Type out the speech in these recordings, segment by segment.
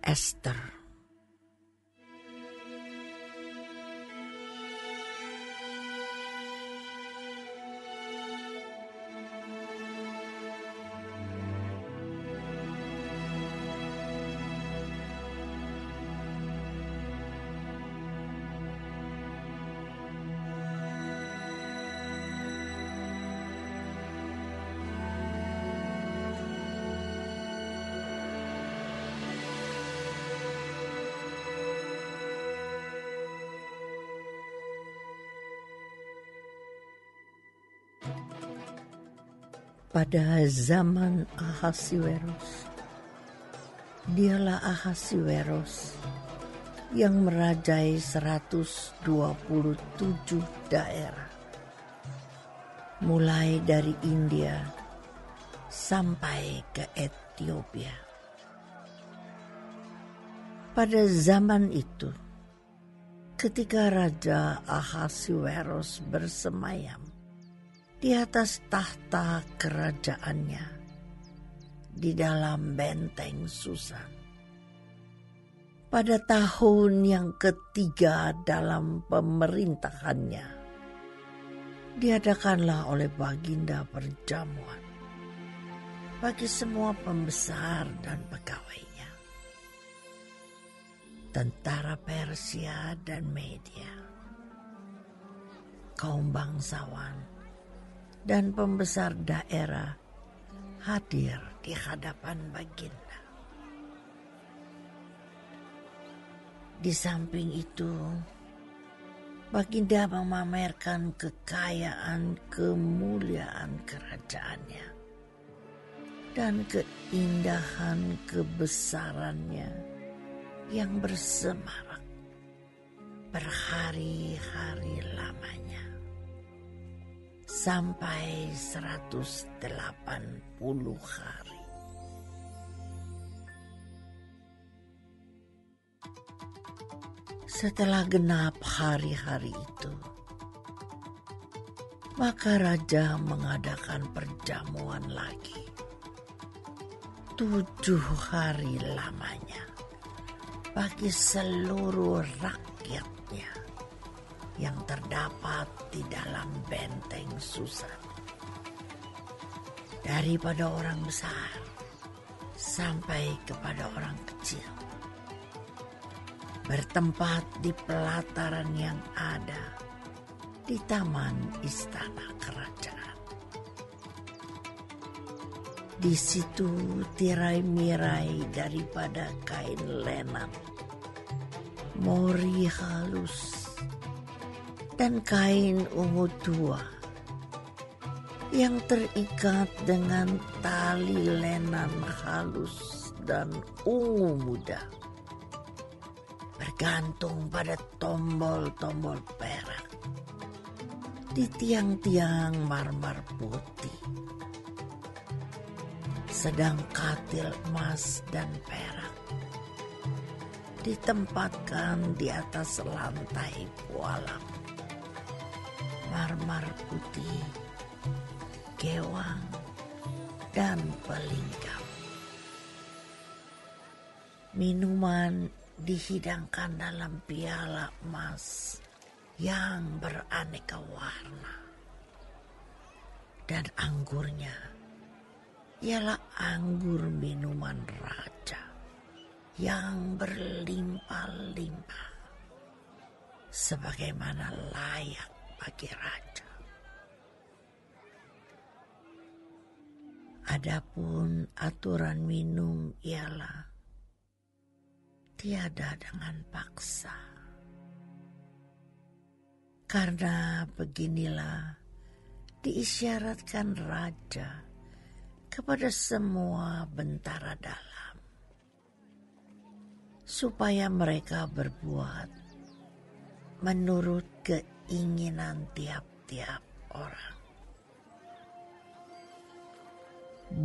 Ester. Pada zaman Ahasiweros, dialah Ahasiweros yang merajai 127 daerah, mulai dari India sampai ke Ethiopia. Pada zaman itu, ketika Raja Ahasiweros bersemayam di atas tahta kerajaannya di dalam benteng Susan, pada tahun yang ketiga dalam pemerintahannya, diadakanlah oleh Baginda perjamuan bagi semua pembesar dan pegawainya, tentara Persia dan Media, kaum bangsawan dan pembesar daerah hadir di hadapan Baginda. Di samping itu, Baginda memamerkan kekayaan kemuliaan kerajaannya dan keindahan kebesarannya yang bersemarak berhari-hari lamanya, sampai 180 hari. Setelah genap hari-hari itu, maka raja mengadakan perjamuan lagi 7 hari lamanya bagi seluruh rakyatnya yang terdapat di dalam benteng Susan, daripada orang besar sampai kepada orang kecil, bertempat di pelataran yang ada di taman istana kerajaan. Di situ tirai-mirai daripada kain lenan, mori halus, dan kain ungu tua yang terikat dengan tali lenan halus dan ungu muda, bergantung pada tombol-tombol perak di tiang-tiang marmer putih, sedang katil emas dan perak ditempatkan di atas lantai pualam marmer putih, gewang, dan pelingkap. Minuman dihidangkan dalam piala emas yang beraneka warna, dan anggurnya ialah anggur minuman raja yang berlimpah-limpah, sebagaimana layak bagi raja. Adapun aturan minum ialah tiada dengan paksa, karena beginilah diisyaratkan raja kepada semua bentara dalam, supaya mereka berbuat menurut keinginan tiap-tiap orang.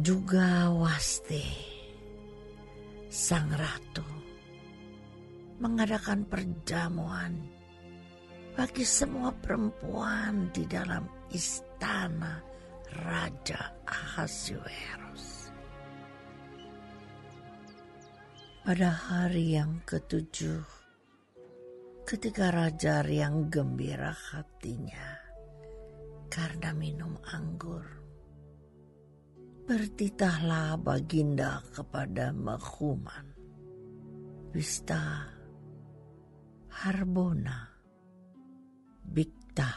Juga Wasti, sang ratu, mengadakan perjamuan bagi semua perempuan di dalam istana Raja Ahasiweros. Pada hari yang ketujuh, ketika raja riang gembira hatinya karena minum anggur, bertitahlah baginda kepada Mehuman, Wista, Harbona, Bikta,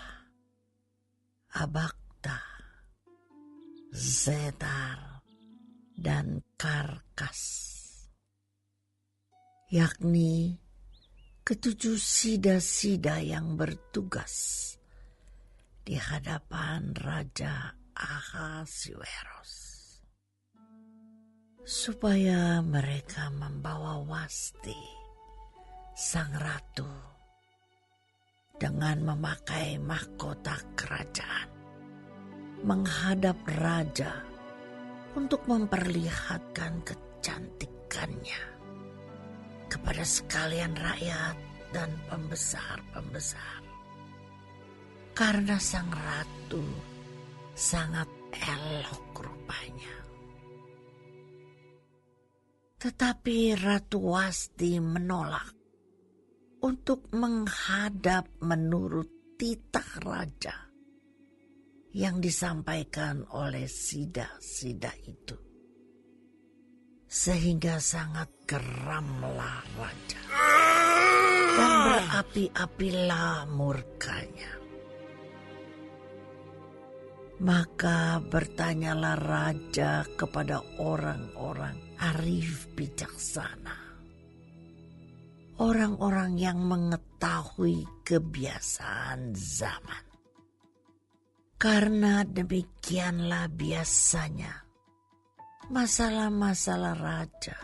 Abakta, Zetar, dan Karkas, yakni ketujuh sida-sida yang bertugas di hadapan Raja Ahasiweros, supaya mereka membawa Wasti, sang ratu, dengan memakai mahkota kerajaan menghadap raja untuk memperlihatkan kecantikannya kepada sekalian rakyat dan pembesar-pembesar. Karena sang ratu sangat elok rupanya. Tetapi Ratu Wasti menolak untuk menghadap menurut titah raja yang disampaikan oleh sida-sida itu. Sehingga sangat geramlah raja dan berapi-apilah murkanya. Maka bertanyalah raja kepada orang-orang arif bijaksana, orang-orang yang mengetahui kebiasaan zaman. Karena demikianlah biasanya masalah-masalah raja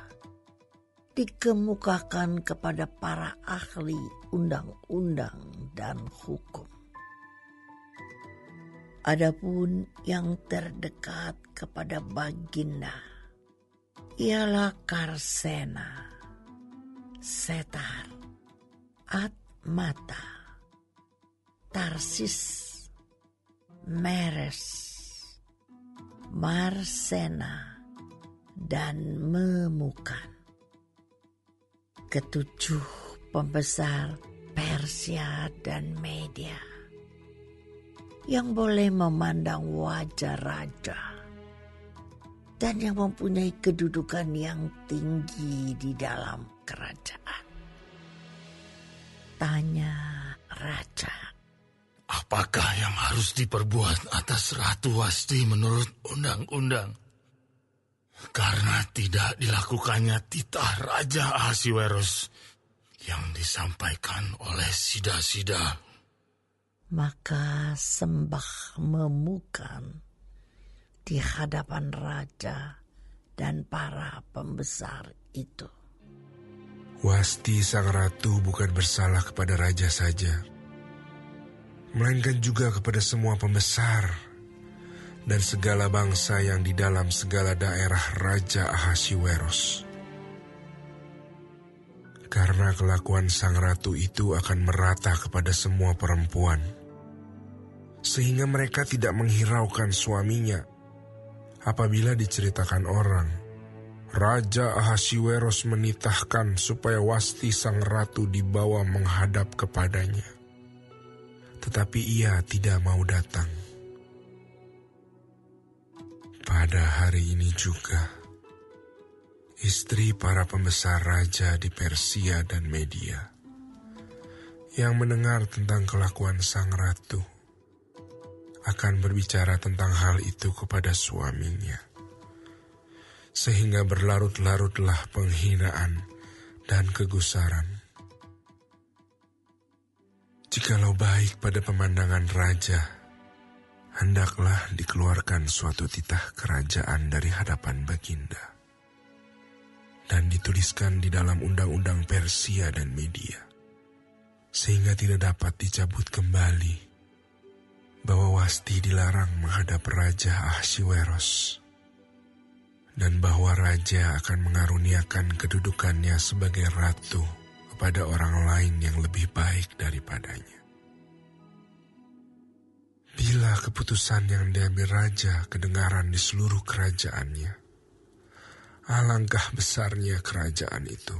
dikemukakan kepada para ahli undang-undang dan hukum. Adapun yang terdekat kepada baginda ialah Karsena, Setar, Atmata, Tarsis, Meres, Marsena, dan Memukan. Ketujuh pembesar Persia dan Media yang boleh memandang wajah raja dan yang mempunyai kedudukan yang tinggi di dalam kerajaan. Tanya raja, apakah yang harus diperbuat atas Ratu Wasti menurut undang-undang? Karena tidak dilakukannya titah Raja Ahasiweros yang disampaikan oleh sida-sida. Maka sembah Memukan di hadapan raja dan para pembesar itu. Wasti sang ratu bukan bersalah kepada raja saja, melainkan juga kepada semua pembesar dan segala bangsa yang di dalam segala daerah Raja Ahasiweros. Karena kelakuan sang ratu itu akan merata kepada semua perempuan, sehingga mereka tidak menghiraukan suaminya apabila diceritakan orang, Raja Ahasiweros menitahkan supaya Wasti sang ratu dibawa menghadap kepadanya. Tetapi ia tidak mau datang. Pada hari ini juga, istri para pembesar raja di Persia dan Media yang mendengar tentang kelakuan sang ratu akan berbicara tentang hal itu kepada suaminya, sehingga berlarut-larutlah penghinaan dan kegusaran. Jikalau baik pada pemandangan raja, hendaklah dikeluarkan suatu titah kerajaan dari hadapan baginda dan dituliskan di dalam undang-undang Persia dan Media, sehingga tidak dapat dicabut kembali bahwa Wasti dilarang menghadap Raja Ahasiweros dan bahwa raja akan mengaruniakan kedudukannya sebagai ratu kepada orang lain yang lebih baik daripadanya. Bila keputusan yang diambil raja kedengaran di seluruh kerajaannya, Alangkah besarnya kerajaan itu.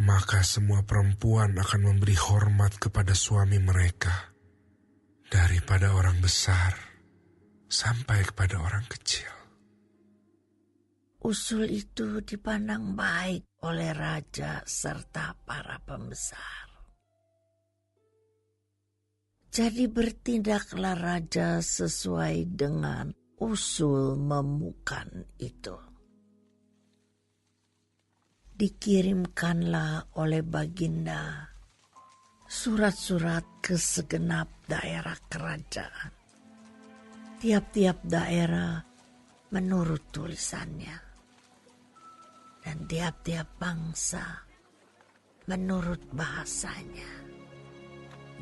Maka semua perempuan akan memberi hormat kepada suami mereka, daripada orang besar sampai kepada orang kecil. Usul itu dipandang baik oleh raja serta para pembesar. Jadi bertindaklah raja sesuai dengan usul memukan itu. Dikirimkanlah oleh Baginda surat-surat ke segenap daerah kerajaan. Tiap-tiap daerah menurut tulisannya. Dan tiap-tiap bangsa menurut bahasanya,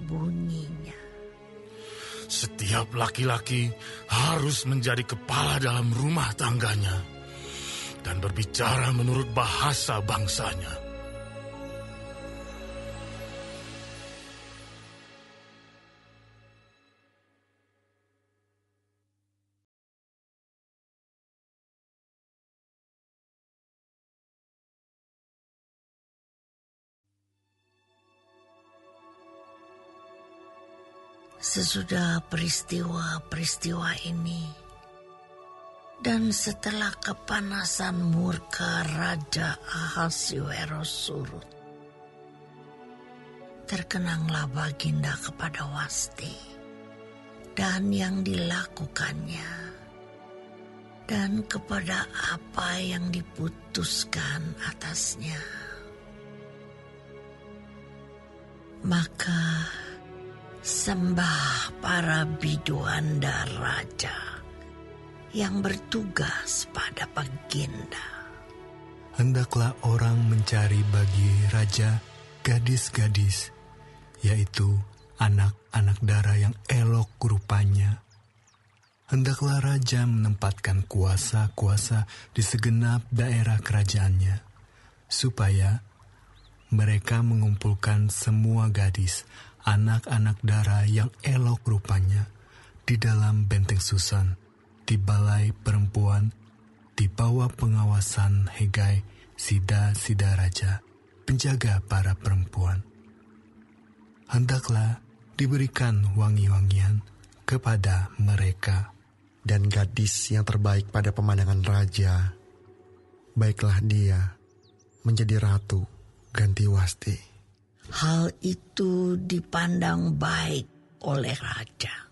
bunyinya. Setiap laki-laki harus menjadi kepala dalam rumah tangganya dan berbicara menurut bahasa bangsanya. Sesudah peristiwa-peristiwa ini, dan setelah kepanasan murka Raja Ahasuerus surut, terkenanglah Baginda kepada Wasti dan yang dilakukannya, dan kepada apa yang diputuskan atasnya. Maka sembah para biduan dan raja yang bertugas pada Baginda. Hendaklah orang mencari bagi raja gadis-gadis, yaitu anak-anak dara yang elok rupanya. Hendaklah raja menempatkan kuasa-kuasa di segenap daerah kerajaannya, supaya mereka mengumpulkan semua gadis, anak-anak dara yang elok rupanya di dalam benteng Susan, di balai perempuan, di bawah pengawasan Hegai, sida-sida raja, penjaga para perempuan. Hendaklah diberikan wangi-wangian kepada mereka. Dan gadis yang terbaik pada pemandangan raja, baiklah dia menjadi ratu ganti Wasti. Hal itu dipandang baik oleh raja,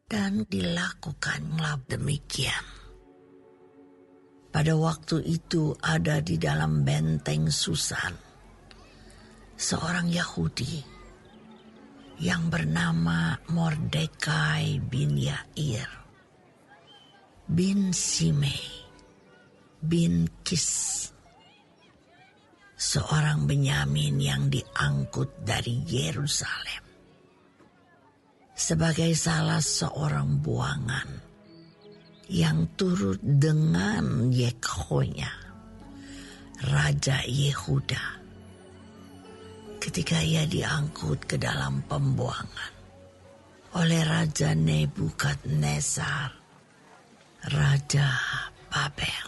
dan dilakukanlah demikian. Pada waktu itu ada di dalam benteng Susan seorang Yahudi yang bernama Mordekai bin Yair, bin Simei, bin Kis, seorang Benyamin yang diangkut dari Yerusalem sebagai salah seorang buangan yang turut dengan Yekhonya, Raja Yehuda, ketika ia diangkut ke dalam pembuangan oleh Raja Nebukadnezar, Raja Babel.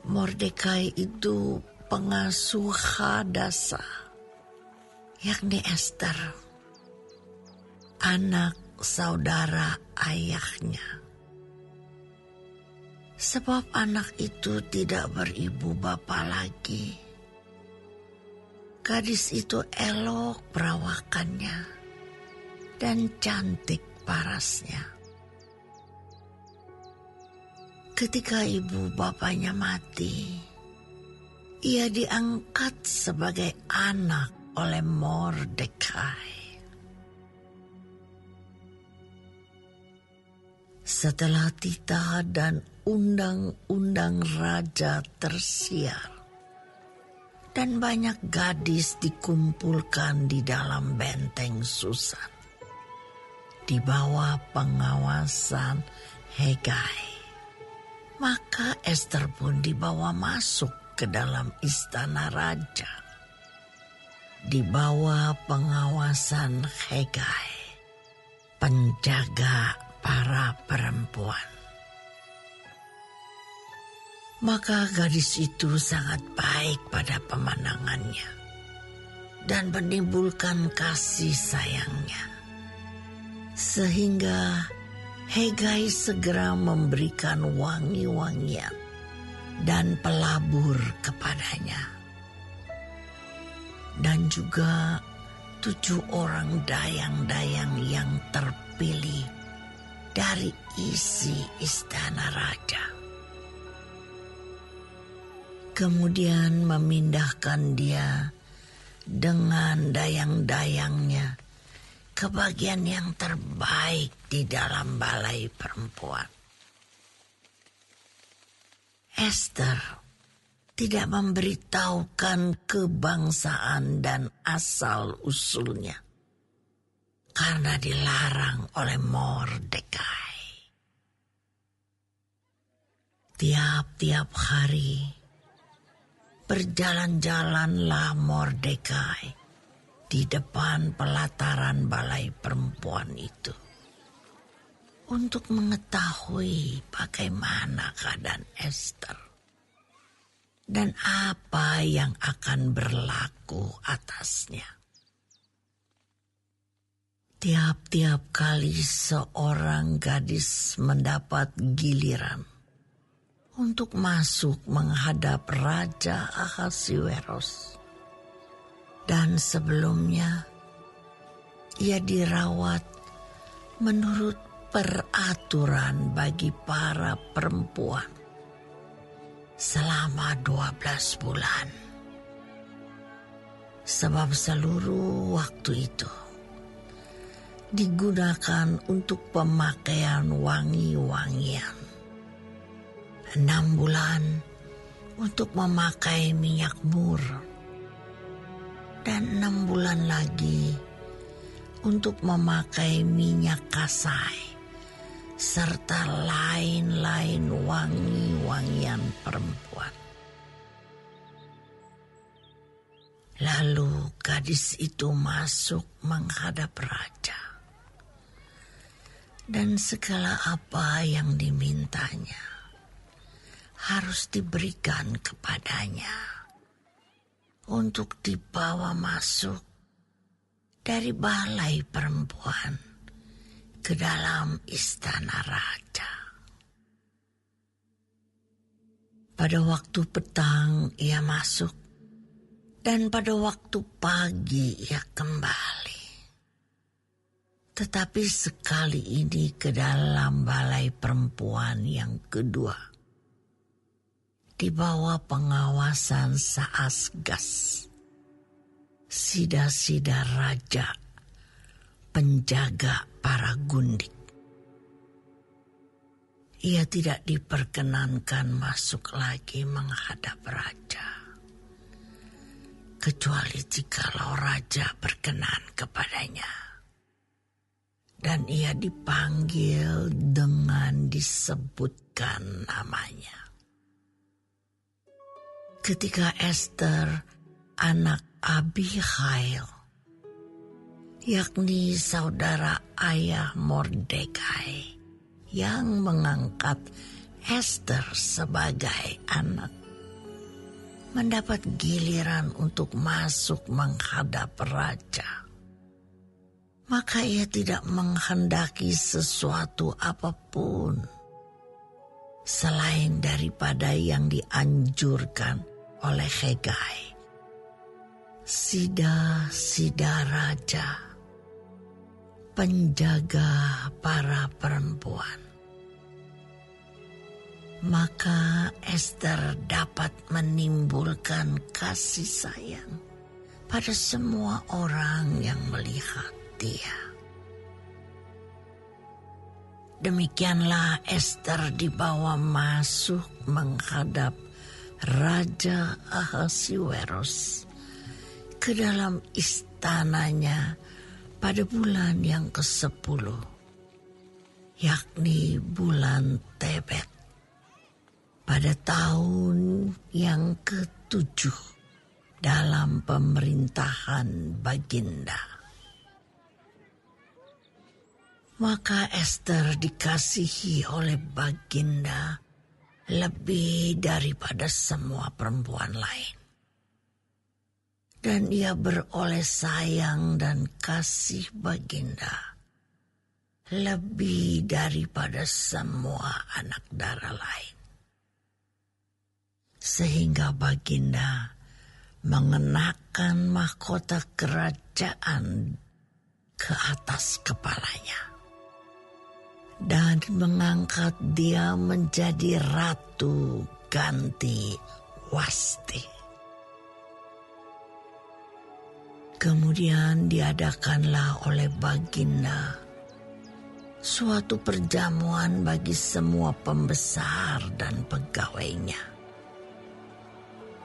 Mordekai itu pengasuh Hadasa, yakni Ester, anak saudara ayahnya. Sebab anak itu tidak beribu bapa lagi. Gadis itu elok perawakannya dan cantik parasnya. Ketika ibu bapanya mati, ia diangkat sebagai anak oleh Mordekai. Setelah titah dan undang-undang raja tersiar, dan banyak gadis dikumpulkan di dalam benteng Susan, di bawah pengawasan Hegai, maka Ester pun dibawa masuk ke dalam istana raja, di bawah pengawasan Hegai, penjaga para perempuan. Maka gadis itu sangat baik pada pemandangannya dan menimbulkan kasih sayangnya. Sehingga Hegai segera memberikan wangi-wangian dan pelabur kepadanya. Dan juga 7 orang dayang-dayang yang terpilih dari isi istana raja. Kemudian memindahkan dia dengan dayang-dayangnya ke bagian yang terbaik di dalam balai perempuan. Esther tidak memberitahukan kebangsaan dan asal-usulnya karena dilarang oleh Mordekai. Tiap-tiap hari berjalan-jalanlah Mordekai di depan pelataran balai perempuan itu untuk mengetahui bagaimana keadaan Esther dan apa yang akan berlaku atasnya. Tiap-tiap kali seorang gadis mendapat giliran untuk masuk menghadap Raja Ahasuerus. Dan sebelumnya, ia dirawat menurut peraturan bagi para perempuan selama 12 bulan. Sebab seluruh waktu itu digunakan untuk pemakaian wangi-wangian. 6 bulan untuk memakai minyak mur. Dan 6 bulan lagi untuk memakai minyak kasai. Serta lain-lain wangi-wangian perempuan. Lalu gadis itu masuk menghadap raja. Dan segala apa yang dimintanya harus diberikan kepadanya untuk dibawa masuk dari balai perempuan ke dalam istana raja. Pada waktu petang ia masuk dan pada waktu pagi ia kembali. Tetapi sekali ini ke dalam balai perempuan yang kedua, di bawah pengawasan Saasgas, sida-sida raja, penjaga para gundik. Ia tidak diperkenankan masuk lagi menghadap raja, kecuali jikalau raja berkenan kepadanya. Dan ia dipanggil dengan disebutkan namanya. Ketika Esther, anak Abihail, yakni saudara ayah Mordekai, yang mengangkat Esther sebagai anak, mendapat giliran untuk masuk menghadap raja, maka ia tidak menghendaki sesuatu apapun selain daripada yang dianjurkan oleh Hegai, sida-sida raja, penjaga para perempuan. Maka Esther dapat menimbulkan kasih sayang pada semua orang yang melihat dia. Demikianlah Esther dibawa masuk menghadap Raja Ahasuerus ke dalam istananya pada bulan yang ke-10, yakni bulan Tebet, pada tahun yang ke-7 dalam pemerintahan Baginda. Maka Ester dikasihi oleh Baginda lebih daripada semua perempuan lain. Dan ia beroleh sayang dan kasih Baginda lebih daripada semua anak dara lain. Sehingga Baginda mengenakan mahkota kerajaan ke atas kepalanya dan mengangkat dia menjadi Ratu Ganti Wasti. Kemudian diadakanlah oleh Baginda suatu perjamuan bagi semua pembesar dan pegawainya,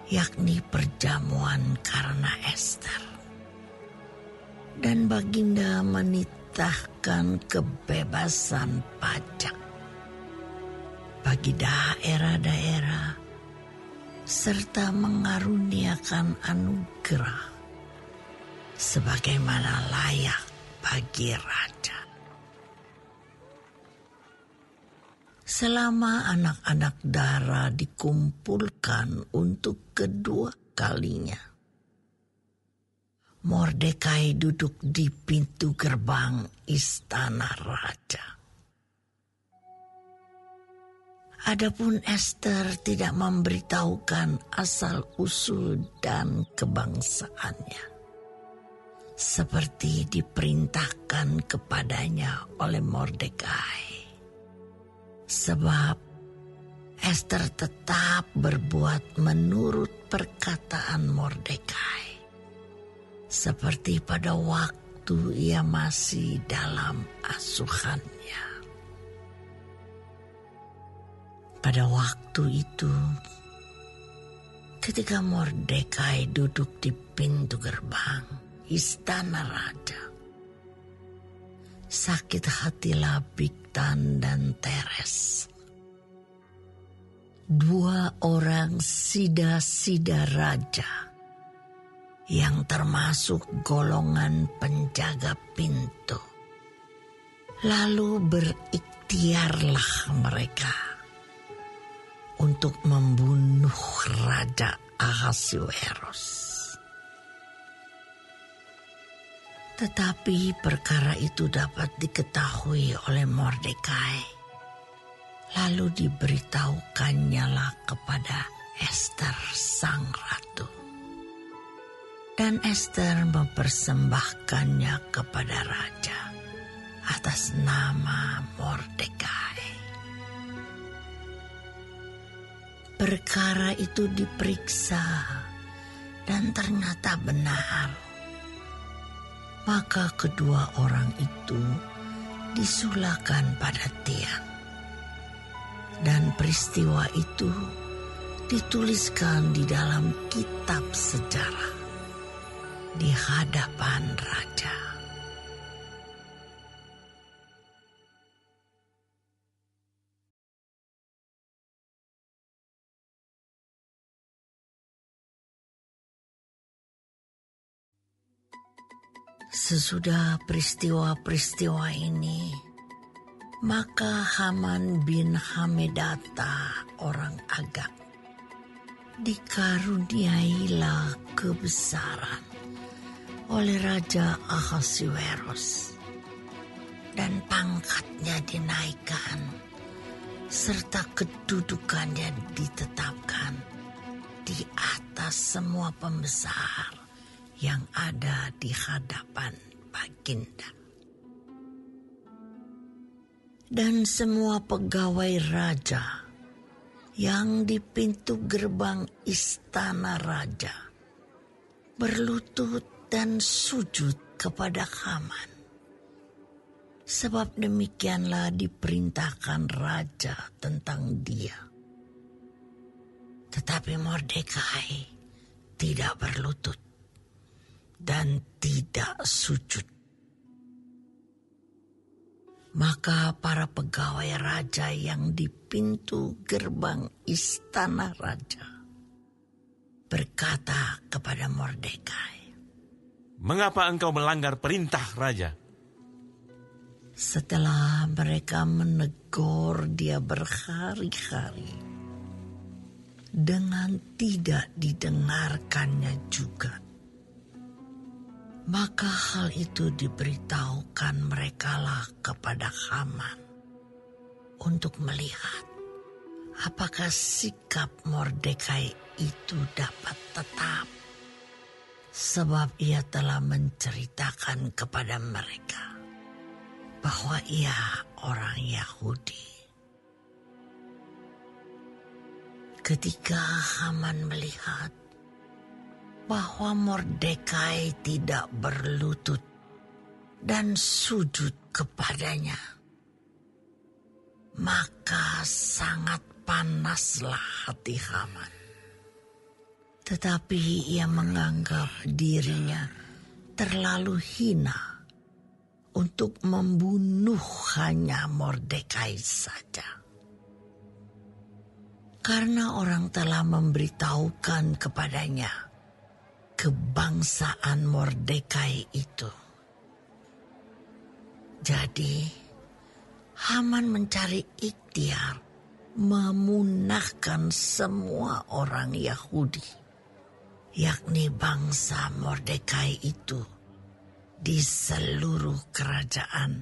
yakni perjamuan karena Ester. Dan Baginda menitahkan kebebasan pajak bagi daerah-daerah serta mengaruniakan anugerah sebagaimana layak bagi raja. Selama anak-anak dara dikumpulkan untuk kedua kalinya, Mordekai duduk di pintu gerbang istana raja. Adapun Ester tidak memberitahukan asal-usul dan kebangsaannya, seperti diperintahkan kepadanya oleh Mordekai. Sebab Ester tetap berbuat menurut perkataan Mordekai, seperti pada waktu ia masih dalam asuhannya. Pada waktu itu, ketika Mordekai duduk di pintu gerbang istana raja, sakit hatilah Bigtan dan Teres, dua orang sida-sida raja yang termasuk golongan penjaga pintu. Lalu berikhtiarlah mereka untuk membunuh Raja Ahasuerus. Tetapi perkara itu dapat diketahui oleh Mordekai, lalu diberitahukannya lah kepada Ester sang ratu. Dan Ester mempersembahkannya kepada raja atas nama Mordekai. Perkara itu diperiksa dan ternyata benar. Maka kedua orang itu disulakan pada tiang. Dan peristiwa itu dituliskan di dalam kitab sejarah di hadapan raja. Sesudah peristiwa-peristiwa ini, maka Haman bin Hamedata orang Agag dikaruniailah kebesaran oleh Raja Ahasuerus, dan pangkatnya dinaikkan serta kedudukannya ditetapkan di atas semua pembesar yang ada di hadapan Baginda. Dan semua pegawai raja yang di pintu gerbang istana raja berlutut dan sujud kepada Haman. Sebab demikianlah diperintahkan raja tentang dia. Tetapi Mordekai tidak berlutut dan tidak sujud. Maka para pegawai raja yang di pintu gerbang istana raja berkata kepada Mordekai, "Mengapa engkau melanggar perintah raja?" Setelah mereka menegur dia berhari-hari, dengan tidak didengarkannya juga, maka hal itu diberitahukan merekalah kepada Haman untuk melihat apakah sikap Mordekai itu dapat tetap, sebab ia telah menceritakan kepada mereka bahwa ia orang Yahudi. Ketika Haman melihat bahwa Mordekai tidak berlutut dan sujud kepadanya, maka sangat panaslah hati Haman. Tetapi ia menganggap dirinya terlalu hina untuk membunuh hanya Mordekai saja. Karena orang telah memberitahukan kepadanya kebangsaan Mordekai itu. Jadi, Haman mencari ikhtiar memunahkan semua orang Yahudi, yakni bangsa Mordekai itu, di seluruh kerajaan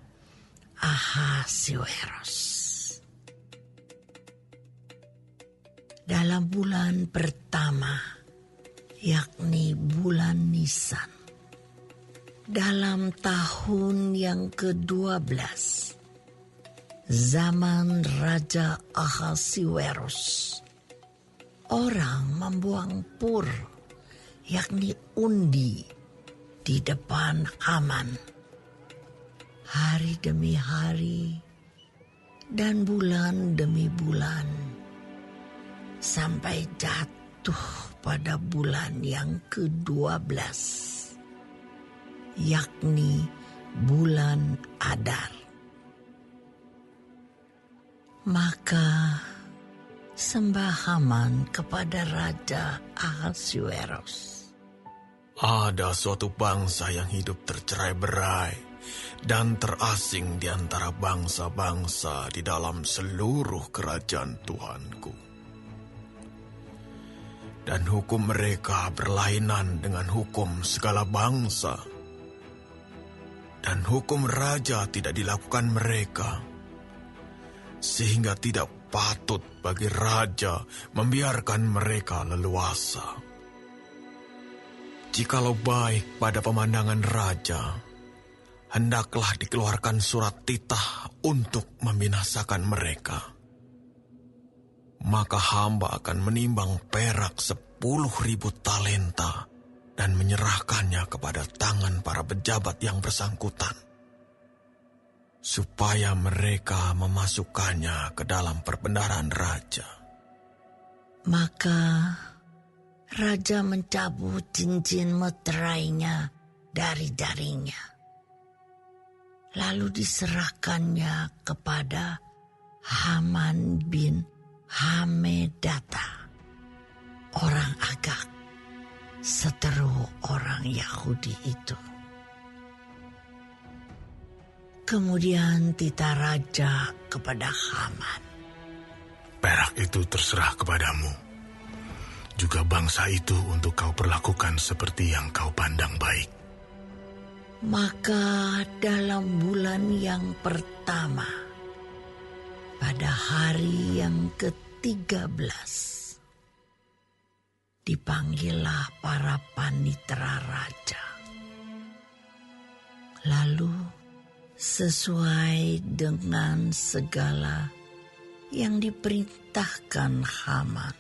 Ahasuerus. Dalam bulan pertama, yakni bulan Nisan, dalam tahun yang ke-12, zaman Raja Ahasuerus, orang membuang pur, yakni undi, di depan Haman, hari demi hari dan bulan demi bulan, sampai jatuh pada bulan yang ke-12, yakni bulan Adar. Maka sembah Haman kepada Raja Ahasuerus. Ada suatu bangsa yang hidup tercerai-berai dan terasing di antara bangsa-bangsa di dalam seluruh kerajaan Tuhanku. Dan hukum mereka berlainan dengan hukum segala bangsa. Dan hukum raja tidak dilakukan mereka, sehingga tidak patut bagi raja membiarkan mereka leluasa. Jikalau baik pada pemandangan raja, hendaklah dikeluarkan surat titah untuk membinasakan mereka. Maka hamba akan menimbang perak 10.000 talenta dan menyerahkannya kepada tangan para pejabat yang bersangkutan, supaya mereka memasukkannya ke dalam perbendaharaan raja. Maka raja mencabut cincin meterainya dari jarinya, lalu diserahkannya kepada Haman bin Hamedata, orang Agag, seteru orang Yahudi itu. Kemudian titah raja kepada Haman, Perak itu terserah kepadamu. Juga bangsa itu untuk kau perlakukan seperti yang kau pandang baik. Maka dalam bulan yang pertama, pada hari yang ke-13, dipanggillah para panitera raja. Lalu sesuai dengan segala yang diperintahkan Haman,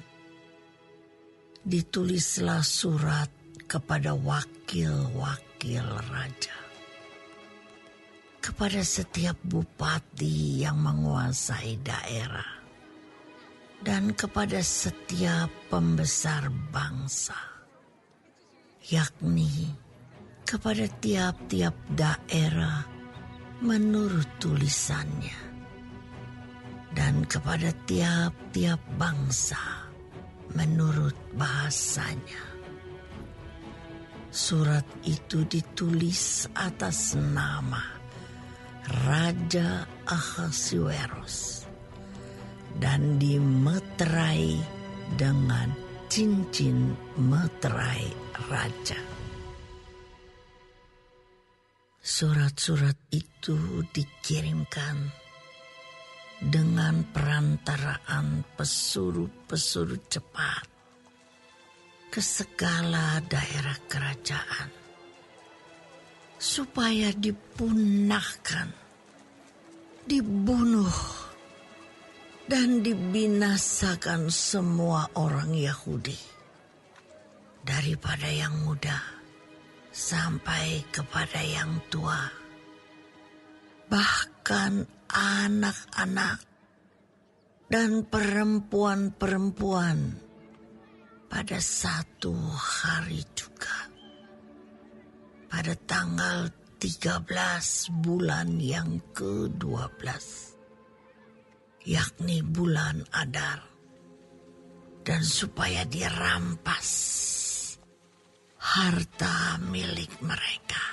ditulislah surat kepada wakil-wakil raja, kepada setiap bupati yang menguasai daerah, dan kepada setiap pembesar bangsa, yakni kepada tiap-tiap daerah menurut tulisannya, dan kepada tiap-tiap bangsa menurut bahasanya. Surat itu ditulis atas nama Raja Ahasuerus dan dimeterai dengan cincin meterai raja. Surat-surat itu dikirimkan dengan perantaraan pesuruh-pesuruh cepat ke segala daerah kerajaan, supaya dipunahkan, dibunuh, dan dibinasakan semua orang Yahudi, daripada yang muda sampai kepada yang tua, bahkan anak-anak dan perempuan-perempuan pada satu hari juga. Pada tanggal 13 bulan yang ke-12, yakni bulan Adar, dan supaya dirampas harta milik mereka.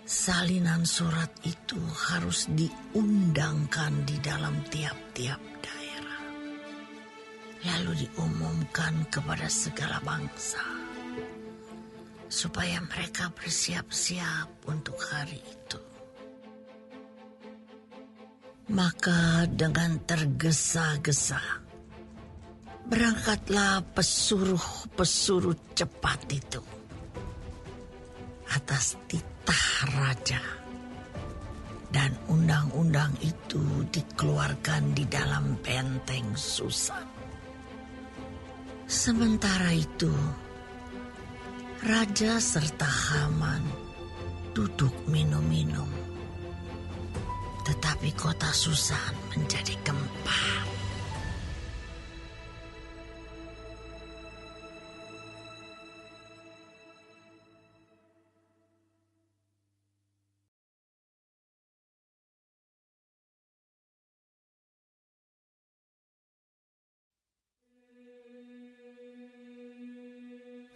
Salinan surat itu harus diundangkan di dalam tiap-tiap daerah, lalu diumumkan kepada segala bangsa, supaya mereka bersiap-siap untuk hari itu. Maka dengan tergesa-gesa berangkatlah pesuruh-pesuruh cepat itu atas titah raja, dan undang-undang itu dikeluarkan di dalam benteng Susan. Sementara itu, raja serta Haman duduk minum-minum, tetapi kota Susan menjadi gempar.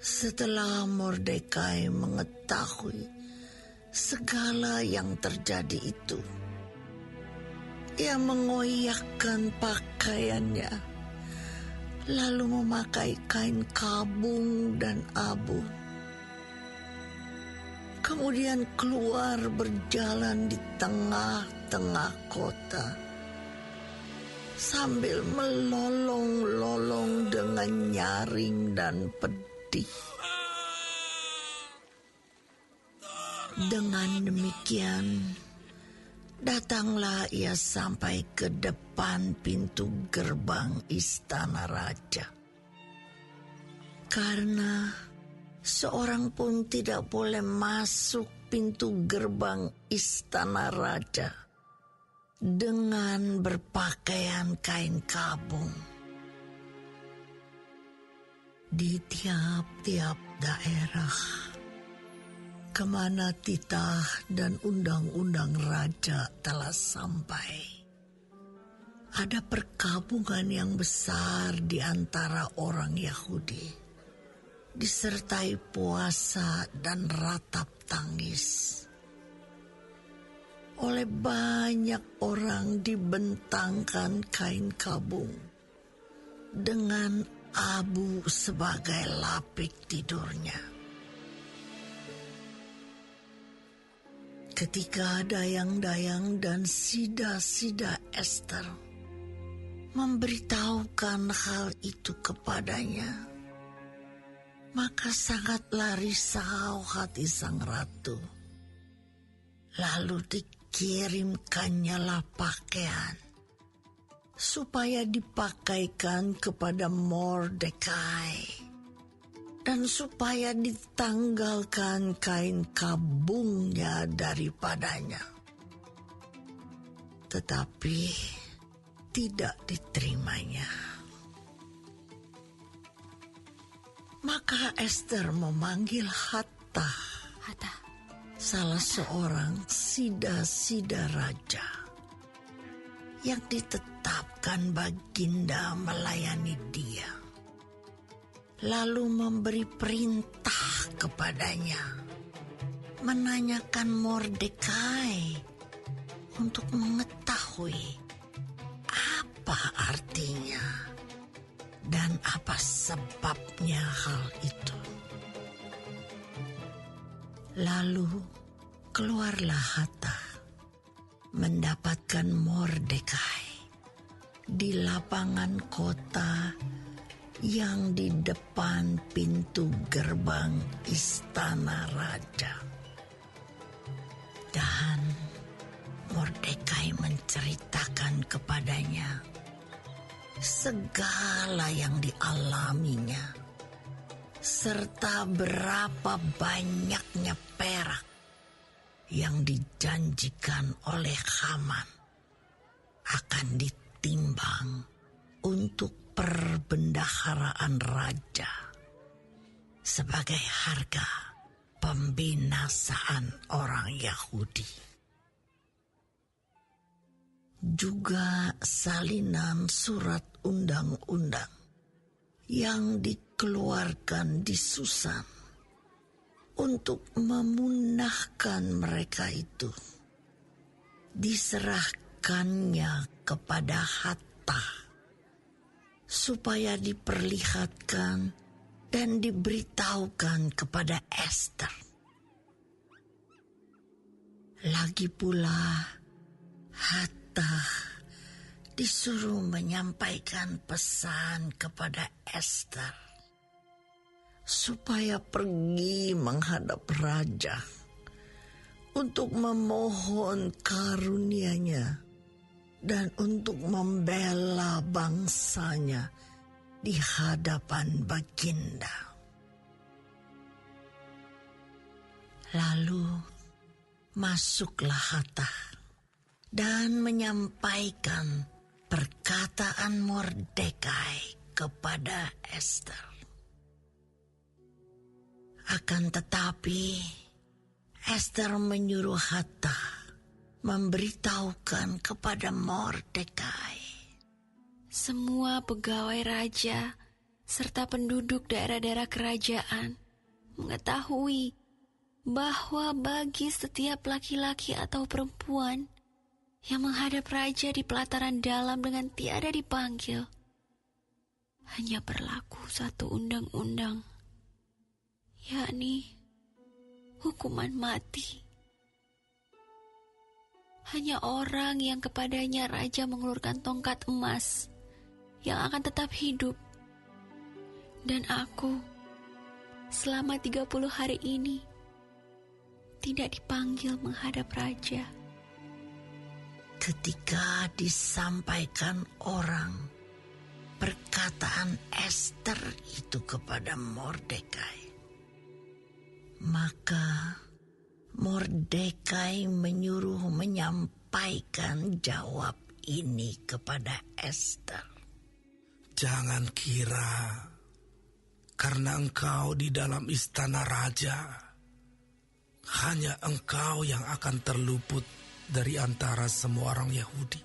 Setelah Mordekai mengetahui segala yang terjadi itu, ia mengoyakkan pakaiannya, lalu memakai kain kabung dan abu. Kemudian keluar berjalan di tengah-tengah kota, sambil melolong-lolong dengan nyaring dan pedih. Dengan demikian, datanglah ia sampai ke depan pintu gerbang istana raja. Karena seorang pun tidak boleh masuk pintu gerbang istana raja dengan berpakaian kain kabung. Di tiap-tiap daerah kemana titah dan undang-undang raja telah sampai, ada perkabungan yang besar di antara orang Yahudi, disertai puasa dan ratap tangis. Oleh banyak orang dibentangkan kain kabung dengan abu sebagai lapik tidurnya. Ketika dayang-dayang dan sida-sida Ester memberitahukan hal itu kepadanya, maka sangatlah risau hati sang ratu. Lalu dikirimkannya pakaian supaya dipakaikan kepada Mordekai, dan supaya ditanggalkan kain kabungnya daripadanya. Tetapi tidak diterimanya. Maka Ester memanggil Hatta, salah seorang sida-sida raja yang ditetapkan baginda melayani dia, lalu memberi perintah kepadanya menanyakan Mordekai untuk mengetahui apa artinya dan apa sebabnya hal itu. Lalu keluarlah Hatta mendapatkan Mordekai di lapangan kota yang di depan pintu gerbang istana raja. Dan Mordekai menceritakan kepadanya segala yang dialaminya, serta berapa banyaknya perak yang dijanjikan oleh Haman akan ditimbang untuk perbendaharaan raja sebagai harga pembinasaan orang Yahudi. Juga salinan surat undang-undang yang dikeluarkan di Susan untuk memunahkan mereka itu diserahkannya kepada Hatta supaya diperlihatkan dan diberitahukan kepada Ester. Lagi pula Hatta disuruh menyampaikan pesan kepada Ester supaya pergi menghadap raja untuk memohon karunia-Nya dan untuk membela bangsanya di hadapan Baginda. Lalu masuklah Hatta dan menyampaikan perkataan Mordekai kepada Ester. Akan tetapi Ester menyuruh Hatta memberitahukan kepada Mordekai, semua pegawai raja serta penduduk daerah-daerah kerajaan mengetahui bahwa bagi setiap laki-laki atau perempuan yang menghadap raja di pelataran dalam dengan tiada dipanggil, hanya berlaku satu undang-undang, yakni hukuman mati. Hanya orang yang kepadanya raja mengulurkan tongkat emas yang akan tetap hidup. Dan aku selama 30 hari ini tidak dipanggil menghadap raja. Ketika disampaikan orang perkataan Ester itu kepada Mordekai, maka Mordekai menyuruh menyampaikan jawab ini kepada Ester. Jangan kira karena engkau di dalam istana raja, hanya engkau yang akan terluput dari antara semua orang Yahudi.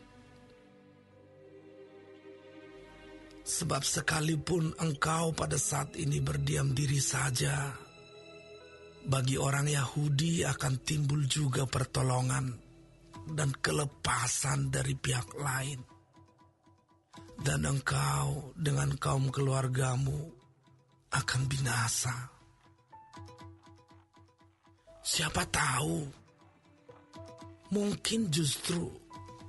Sebab sekalipun engkau pada saat ini berdiam diri saja, bagi orang Yahudi akan timbul juga pertolongan dan kelepasan dari pihak lain. Dan engkau dengan kaum keluargamu akan binasa. Siapa tahu, mungkin justru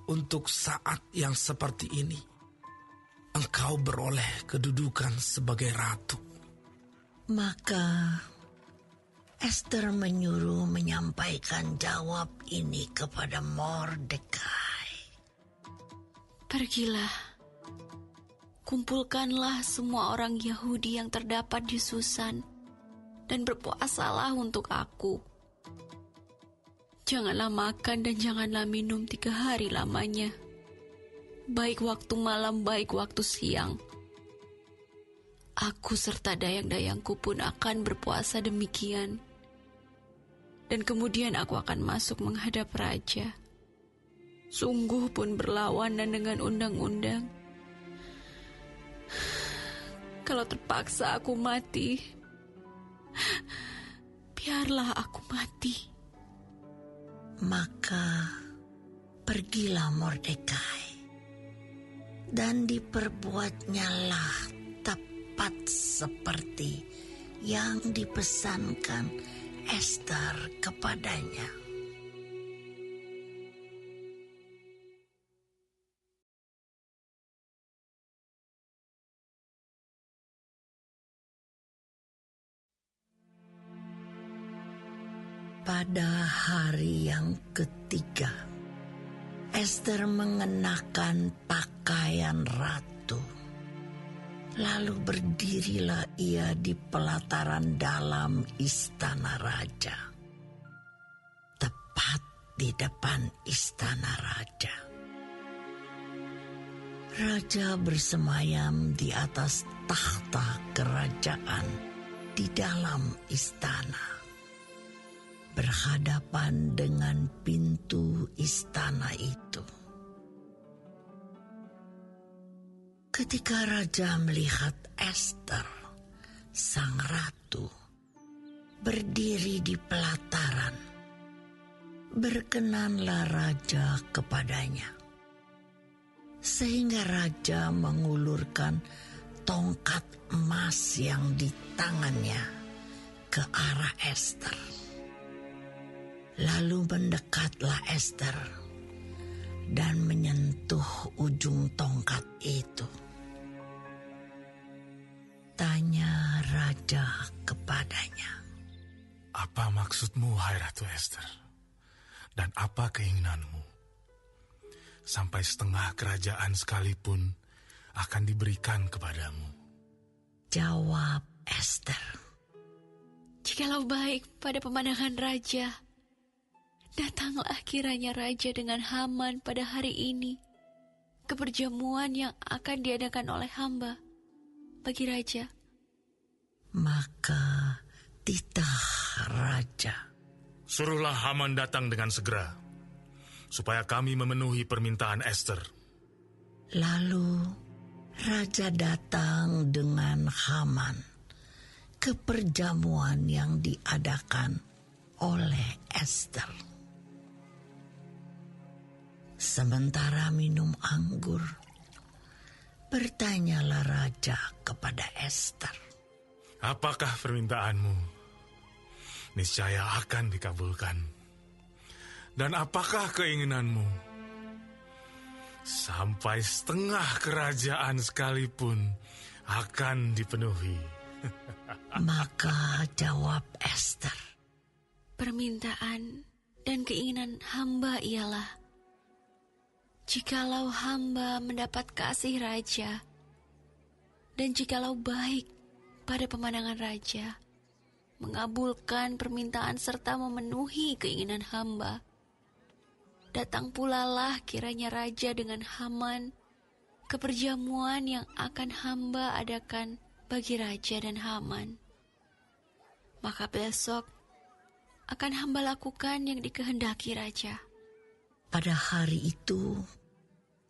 untuk saat yang seperti ini, engkau beroleh kedudukan sebagai ratu. Maka Ester menyuruh menyampaikan jawab ini kepada Mordekai. Pergilah, kumpulkanlah semua orang Yahudi yang terdapat di Susan dan berpuasalah untuk aku. Janganlah makan dan janganlah minum 3 hari lamanya, baik waktu malam baik waktu siang. Aku serta dayang-dayangku pun akan berpuasa demikian. Dan kemudian aku akan masuk menghadap raja. Sungguh pun berlawanan dengan undang-undang. Kalau terpaksa aku mati, biarlah aku mati. Maka pergilah Mordekai, dan diperbuatnyalah tepat seperti yang dipesankan Ester kepadanya. Pada hari yang ketiga, Ester mengenakan pakaian ratu. Lalu berdirilah ia di pelataran dalam istana raja, tepat di depan istana raja. Raja bersemayam di atas takhta kerajaan di dalam istana, berhadapan dengan pintu istana itu. Ketika raja melihat Ester, sang ratu, berdiri di pelataran, berkenanlah raja kepadanya, sehingga raja mengulurkan tongkat emas yang di tangannya ke arah Ester. Lalu mendekatlah Ester dan menyentuh ujung tongkat itu. Tanya raja kepadanya, Apa maksudmu, hai Ratu Ester? Dan apa keinginanmu? Sampai setengah kerajaan sekalipun akan diberikan kepadamu. Jawab Ester, Jikalau baik pada pemandangan raja, datanglah kiranya raja dengan Haman pada hari ini ke perjamuan yang akan diadakan oleh hamba bagi raja. Maka titah raja. Suruhlah Haman datang dengan segera, supaya kami memenuhi permintaan Ester. Lalu raja datang dengan Haman ke perjamuan yang diadakan oleh Ester. Sementara minum anggur, bertanyalah raja kepada Ester, Apakah permintaanmu? Niscaya akan dikabulkan. Dan apakah keinginanmu? Sampai setengah kerajaan sekalipun akan dipenuhi. Maka jawab Ester, Permintaan dan keinginan hamba ialah, jikalau hamba mendapat kasih raja, dan jikalau baik pada pemandangan raja, mengabulkan permintaan serta memenuhi keinginan hamba, datang pulalah kiranya raja dengan Haman ke perjamuan yang akan hamba adakan bagi raja dan Haman. Maka besok akan hamba lakukan yang dikehendaki raja. pada hari itu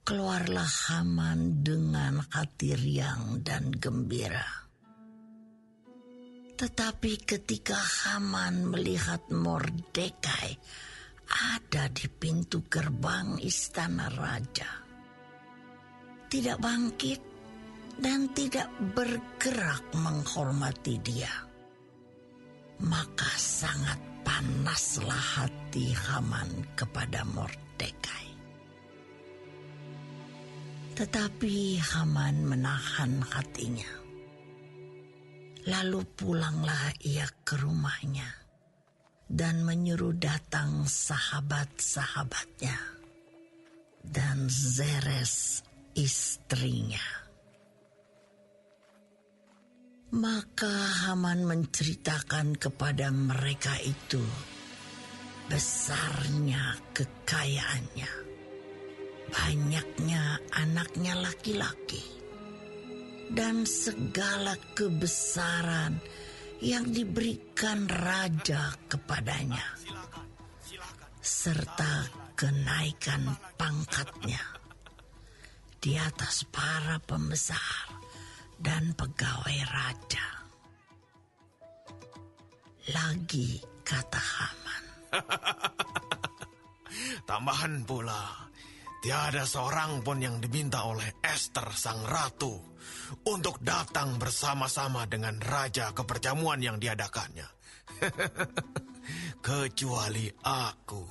keluarlah Haman dengan hati riang dan gembira. Tetapi ketika Haman melihat Mordekai ada di pintu gerbang istana raja, tidak bangkit dan tidak bergerak menghormati dia, maka sangat panaslah hati Haman kepada Mordekai. Tetapi Haman menahan hatinya. Lalu pulanglah ia ke rumahnya dan menyuruh datang sahabat-sahabatnya dan Zeres istrinya. Maka Haman menceritakan kepada mereka itu besarnya kekayaannya, banyaknya anaknya laki-laki, dan segala kebesaran yang diberikan raja kepadanya, serta kenaikan pangkatnya di atas para pembesar dan pegawai raja. Lagi kata Haman, Tambahan pula, tiada seorang pun yang diminta oleh Ester sang ratu untuk datang bersama-sama dengan raja ke perjamuan yang diadakannya. Kecuali aku.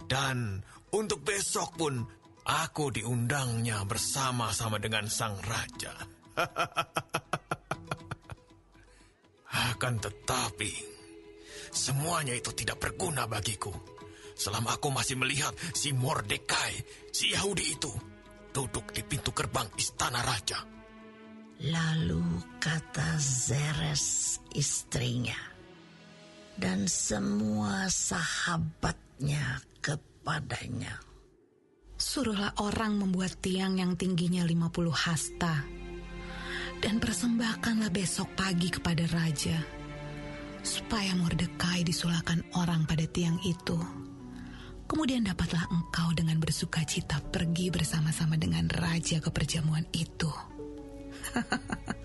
Dan untuk besok pun aku diundangnya bersama-sama dengan sang raja. Akan tetapi, semuanya itu tidak berguna bagiku selama aku masih melihat si Mordekai, si Yahudi itu, duduk di pintu gerbang istana raja. Lalu kata Zeres istrinya dan semua sahabatnya kepadanya, suruhlah orang membuat tiang yang tingginya 50 hasta, dan persembahkanlah besok pagi kepada raja, supaya Mordekai disulahkan orang pada tiang itu. Kemudian dapatlah engkau dengan bersuka cita pergi bersama-sama dengan raja ke perjamuan itu.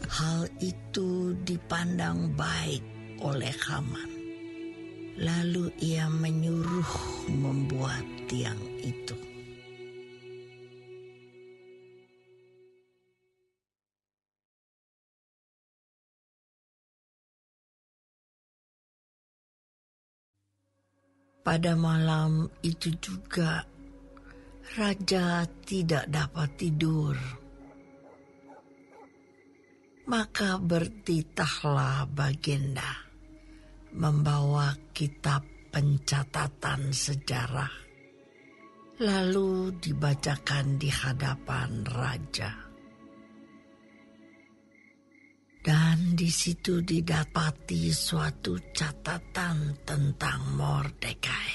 Hal itu dipandang baik oleh Haman. Lalu ia menyuruh membuat tiang itu. Pada malam itu juga, raja tidak dapat tidur. Maka bertitahlah Baginda membawa kitab pencatatan sejarah, lalu dibacakan di hadapan raja. Dan di situ didapati suatu catatan tentang Mordekai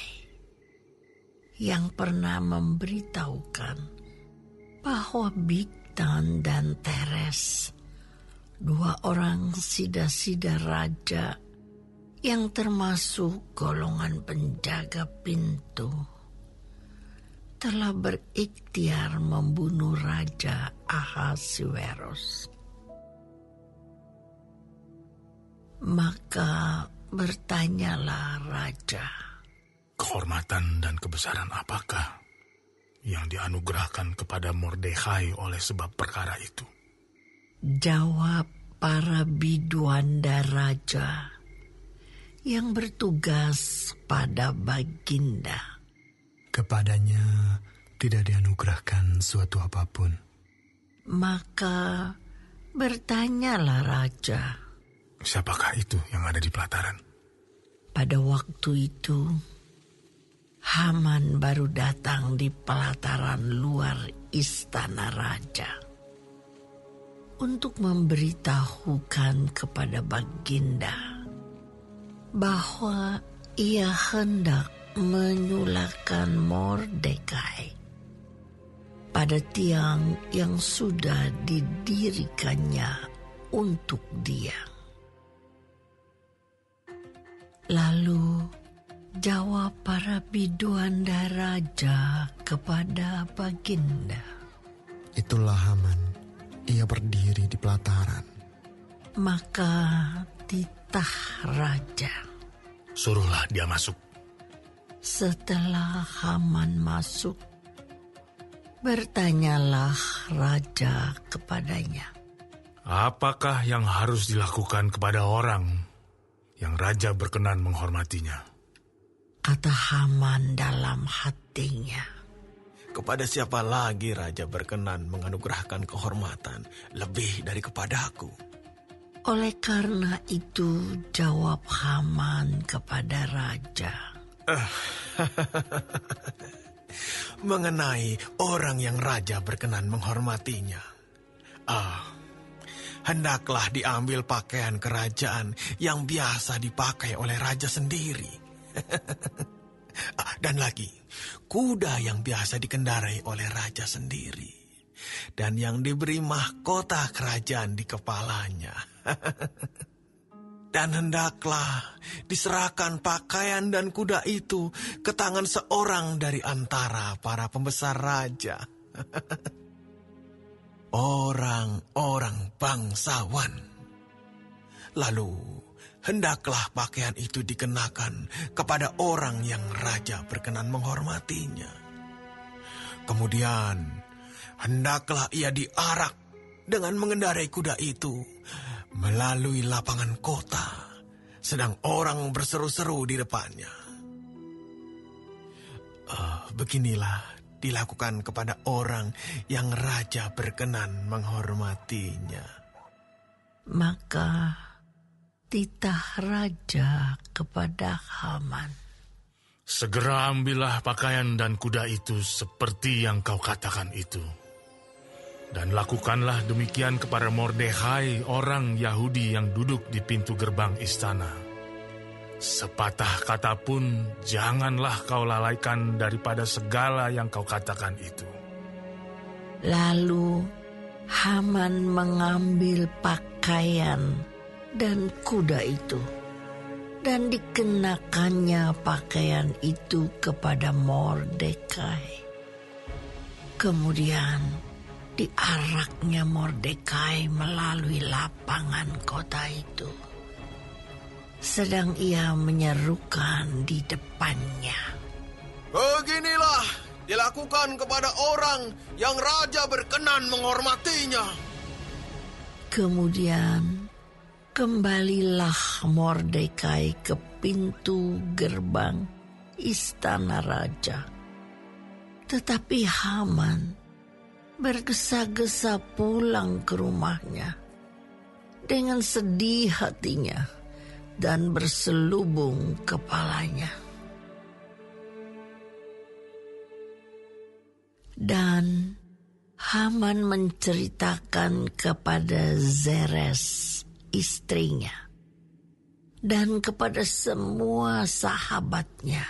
yang pernah memberitahukan bahwa Bigtan dan Teres, dua orang sida-sida raja yang termasuk golongan penjaga pintu, telah berikhtiar membunuh Raja Ahasuerus. Maka bertanyalah raja, kehormatan dan kebesaran apakah yang dianugerahkan kepada Mordekai oleh sebab perkara itu? Jawab para biduanda raja yang bertugas pada Baginda. Kepadanya tidak dianugerahkan suatu apapun. Maka bertanyalah raja, siapakah itu yang ada di pelataran? Pada waktu itu, Haman baru datang di pelataran luar istana raja untuk memberitahukan kepada Baginda bahwa ia hendak menyulahkan Mordekai pada tiang yang sudah didirikannya untuk dia. Lalu jawab para biduanda raja kepada Baginda, itulah Haman, ia berdiri di pelataran. Maka titah raja, suruhlah dia masuk. Setelah Haman masuk, bertanyalah raja kepadanya, apakah yang harus dilakukan kepada orang yang raja berkenan menghormatinya? Kata Haman dalam hatinya, kepada siapa lagi raja berkenan menganugerahkan kehormatan lebih dari kepadaku? Oleh karena itu jawab Haman kepada raja, mengenai orang yang raja berkenan menghormatinya, hendaklah diambil pakaian kerajaan yang biasa dipakai oleh raja sendiri. Dan lagi, kuda yang biasa dikendarai oleh raja sendiri, dan yang diberi mahkota kerajaan di kepalanya. Dan hendaklah diserahkan pakaian dan kuda itu ke tangan seorang dari antara para pembesar raja. Orang-orang bangsawan. Lalu hendaklah pakaian itu dikenakan kepada orang yang raja berkenan menghormatinya. Kemudian, hendaklah ia diarak dengan mengendarai kuda itu melalui lapangan kota, sedang orang berseru-seru di depannya. Beginilah dilakukan kepada orang yang raja berkenan menghormatinya. Maka titah raja kepada Haman, Segera ambillah pakaian dan kuda itu seperti yang kau katakan itu. Dan lakukanlah demikian kepada Mordekai, orang Yahudi yang duduk di pintu gerbang istana. Sepatah kata pun janganlah kau lalaikan daripada segala yang kau katakan itu. Lalu Haman mengambil pakaian dan kuda itu, dan dikenakannya pakaian itu kepada Mordekai. Kemudian diaraknya Mordekai melalui lapangan kota itu, sedang ia menyerukan di depannya, Beginilah dilakukan kepada orang yang raja berkenan menghormatinya. Kemudian kembalilah Mordekai ke pintu gerbang istana raja. Tetapi Haman bergesa-gesa pulang ke rumahnya dengan sedih hatinya dan berselubung kepalanya. Dan Haman menceritakan kepada Zeres, istrinya, dan kepada semua sahabatnya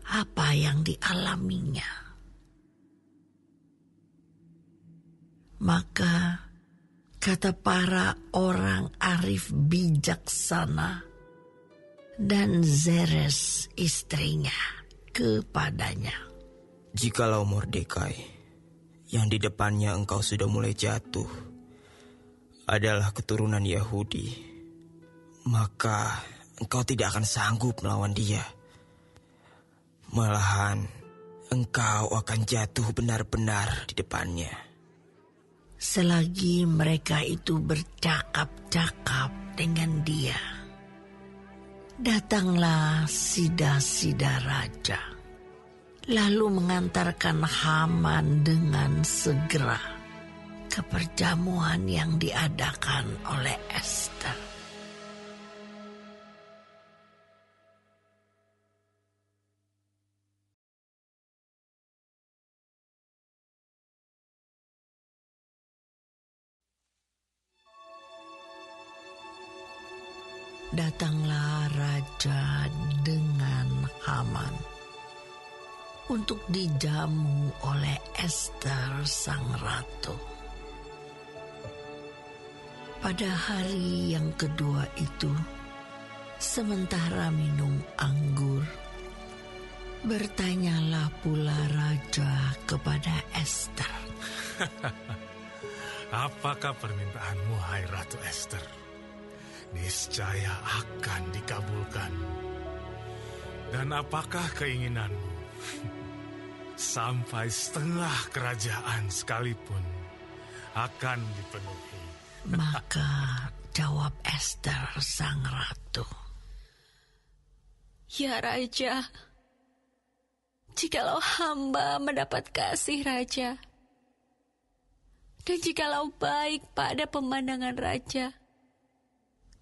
apa yang dialaminya. Maka kata para orang arif bijaksana dan Zeres istrinya kepadanya, Jikalau Mordekai, yang di depannya engkau sudah mulai jatuh, adalah keturunan Yahudi, maka engkau tidak akan sanggup melawan dia. Malahan, engkau akan jatuh benar-benar di depannya. Selagi mereka itu bercakap-cakap dengan dia, datanglah sida-sida raja, lalu mengantarkan Haman dengan segera ke perjamuan yang diadakan oleh Ester. Datanglah raja dengan Haman untuk dijamu oleh Ester sang ratu. Pada hari yang kedua itu, sementara minum anggur, bertanyalah pula raja kepada Ester. Apakah permintaanmu, hai Ratu Ester? Niscaya akan dikabulkan. Dan apakah keinginanmu? Sampai setengah kerajaan sekalipun akan dipenuhi. Maka jawab Ester sang ratu, Ya Raja, jikalau hamba mendapat kasih Raja, dan jikalau baik pada pemandangan Raja,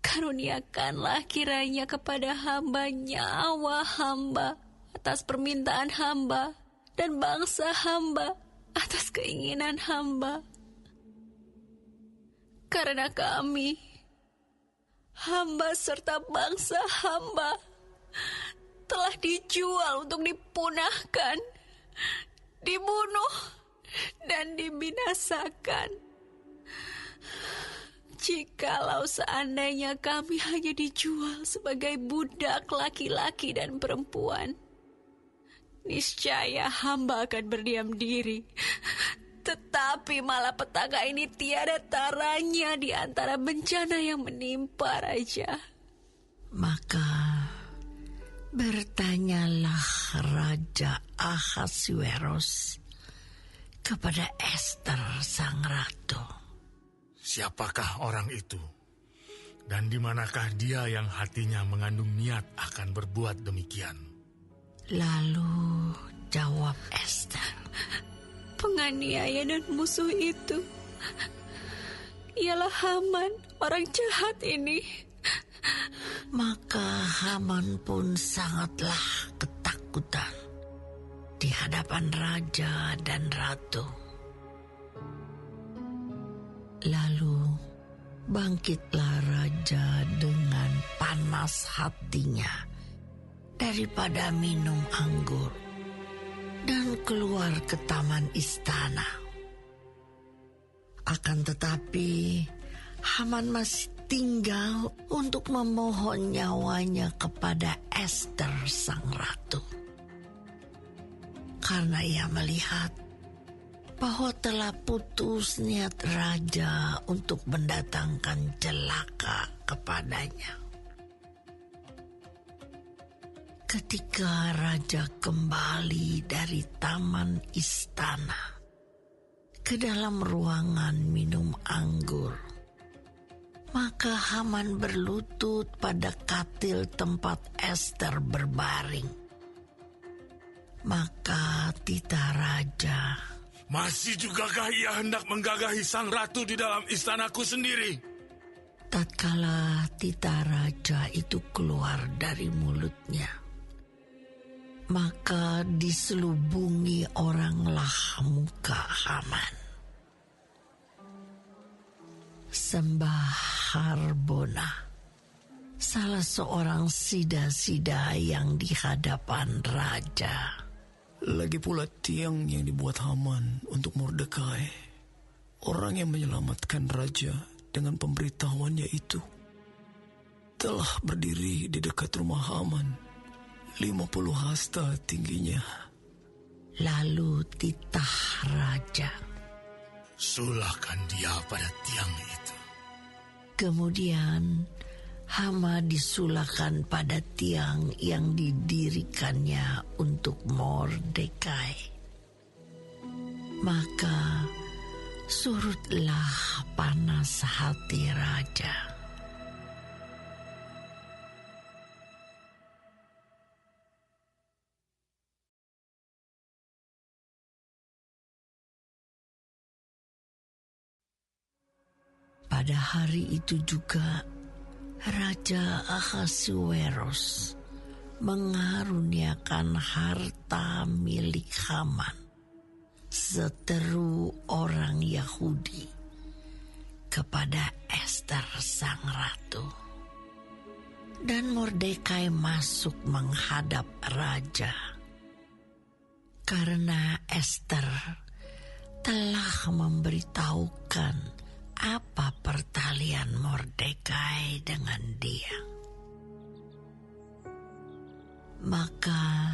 karuniakanlah kiranya kepada hamba nyawa hamba atas permintaan hamba, dan bangsa hamba atas keinginan hamba. Karena kami, hamba serta bangsa hamba, telah dijual untuk dipunahkan, dibunuh, dan dibinasakan. Jikalau seandainya kami hanya dijual sebagai budak laki-laki dan perempuan, niscaya hamba akan berdiam diri. Tetapi malapetaka ini tiada taranya di antara bencana yang menimpa Raja. Maka bertanyalah Raja Ahasuerus kepada Ester sang ratu. Siapakah orang itu? Dan di manakah dia yang hatinya mengandung niat akan berbuat demikian? Lalu jawab Ester, penganiaya dan musuh itu ialah Haman, orang jahat ini. Maka Haman pun sangatlah ketakutan di hadapan raja dan ratu. Lalu bangkitlah raja dengan panas hatinya daripada minum anggur dan keluar ke taman istana. Akan tetapi Haman masih tinggal untuk memohon nyawanya kepada Ester sang ratu. Karena ia melihat bahwa telah putus niat raja untuk mendatangkan celaka kepadanya. Ketika raja kembali dari taman istana ke dalam ruangan minum anggur, maka Haman berlutut pada katil tempat Ester berbaring. Maka titah raja, masih jugakah ia hendak menggagahi sang ratu di dalam istanaku sendiri? Tatkala titah raja itu keluar dari mulutnya, maka diselubungi oranglah muka Haman. Sembah Harbona, salah seorang sida-sida yang di hadapan raja. Lagi pula tiang yang dibuat Haman untuk Mordekai, orang yang menyelamatkan raja dengan pemberitahuannya itu, telah berdiri di dekat rumah Haman, 50 hasta tingginya. Lalu titah raja, sulahkan dia pada tiang itu. Kemudian hama disulahkan pada tiang yang didirikannya untuk Mordekai. Maka surutlah panas hati raja. Pada hari itu juga Raja Ahasuerus mengaruniakan harta milik Haman, seteru orang Yahudi, kepada Ester sang ratu. Dan Mordekai masuk menghadap raja, karena Ester telah memberitahukan apa pertalian Mordekai dengan dia. Maka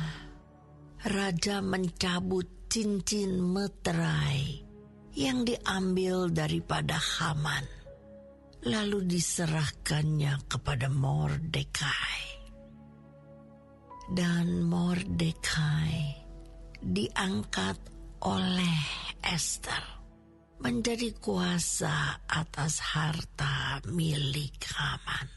raja mencabut cincin meterai yang diambil daripada Haman, lalu diserahkannya kepada Mordekai. Dan Mordekai diangkat oleh Ester menjadi kuasa atas harta milik Haman.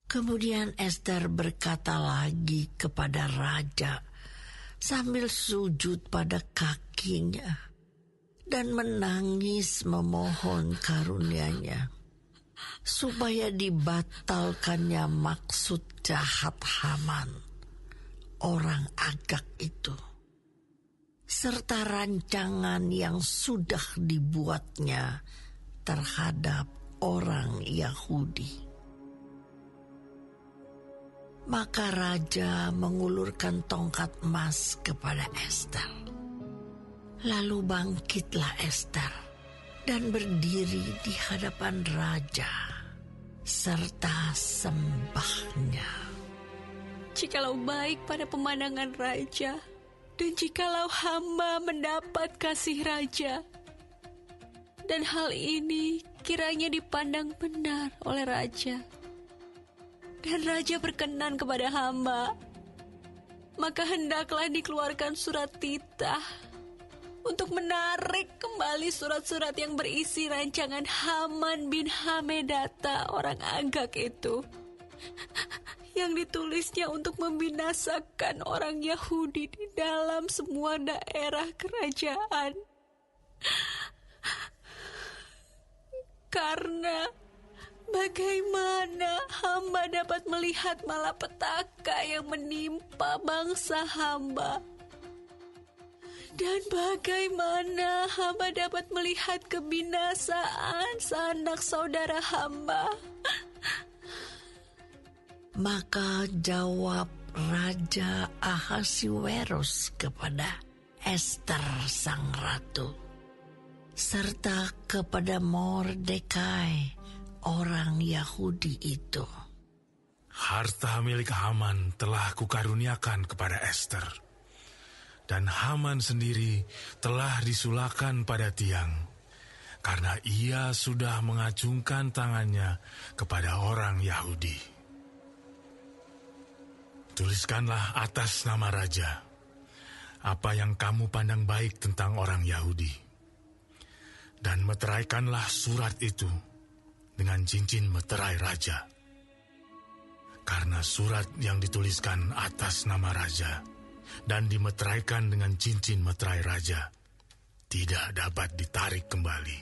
Kemudian Ester berkata lagi kepada raja sambil sujud pada kakinya dan menangis memohon karunia-Nya supaya dibatalkannya maksud jahat Haman, orang Agag itu, serta rancangan yang sudah dibuatnya terhadap orang Yahudi. Maka raja mengulurkan tongkat emas kepada Ester. Lalu bangkitlah Ester dan berdiri di hadapan raja serta sembahnya. Jikalau baik pada pemandangan raja, dan jikalau hamba mendapat kasih raja, dan hal ini kiranya dipandang benar oleh raja, dan raja berkenan kepada hamba, maka hendaklah dikeluarkan surat titah untuk menarik kembali surat-surat yang berisi rancangan Haman bin Hamedata orang Agag itu, yang ditulisnya untuk membinasakan orang Yahudi di dalam semua daerah kerajaan. Karena bagaimana hamba dapat melihat malapetaka yang menimpa bangsa hamba? Dan bagaimana hamba dapat melihat kebinasaan sanak saudara hamba? Maka jawab Raja Ahasuerus kepada Ester sang ratu, serta kepada Mordekai orang Yahudi itu. Harta milik Haman telah kukaruniakan kepada Ester, dan Haman sendiri telah disulahkan pada tiang, karena ia sudah mengacungkan tangannya kepada orang Yahudi. Tuliskanlah atas nama raja apa yang kamu pandang baik tentang orang Yahudi, dan meteraikanlah surat itu dengan cincin meterai raja. Karena surat yang dituliskan atas nama raja dan dimeteraikan dengan cincin meterai raja tidak dapat ditarik kembali.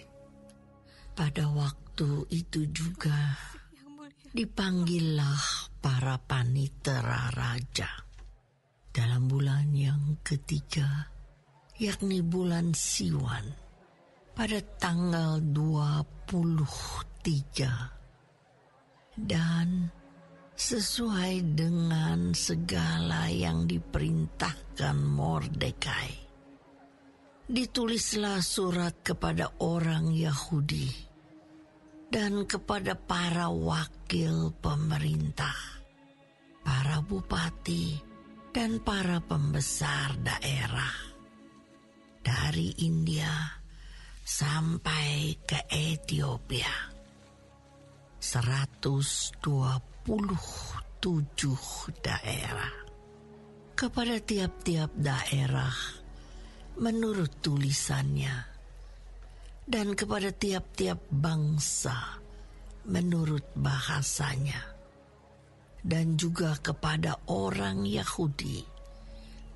Pada waktu itu juga dipanggillah para panitera raja dalam bulan yang ketiga, yakni bulan Siwan, pada tanggal 23, dan sesuai dengan segala yang diperintahkan Mordekai, ditulislah surat kepada orang Yahudi dan kepada para wakil pemerintah, para bupati, dan para pembesar daerah dari India sampai ke Ethiopia. 127 daerah. Kepada tiap-tiap daerah menurut tulisannya, dan kepada tiap-tiap bangsa menurut bahasanya, dan juga kepada orang Yahudi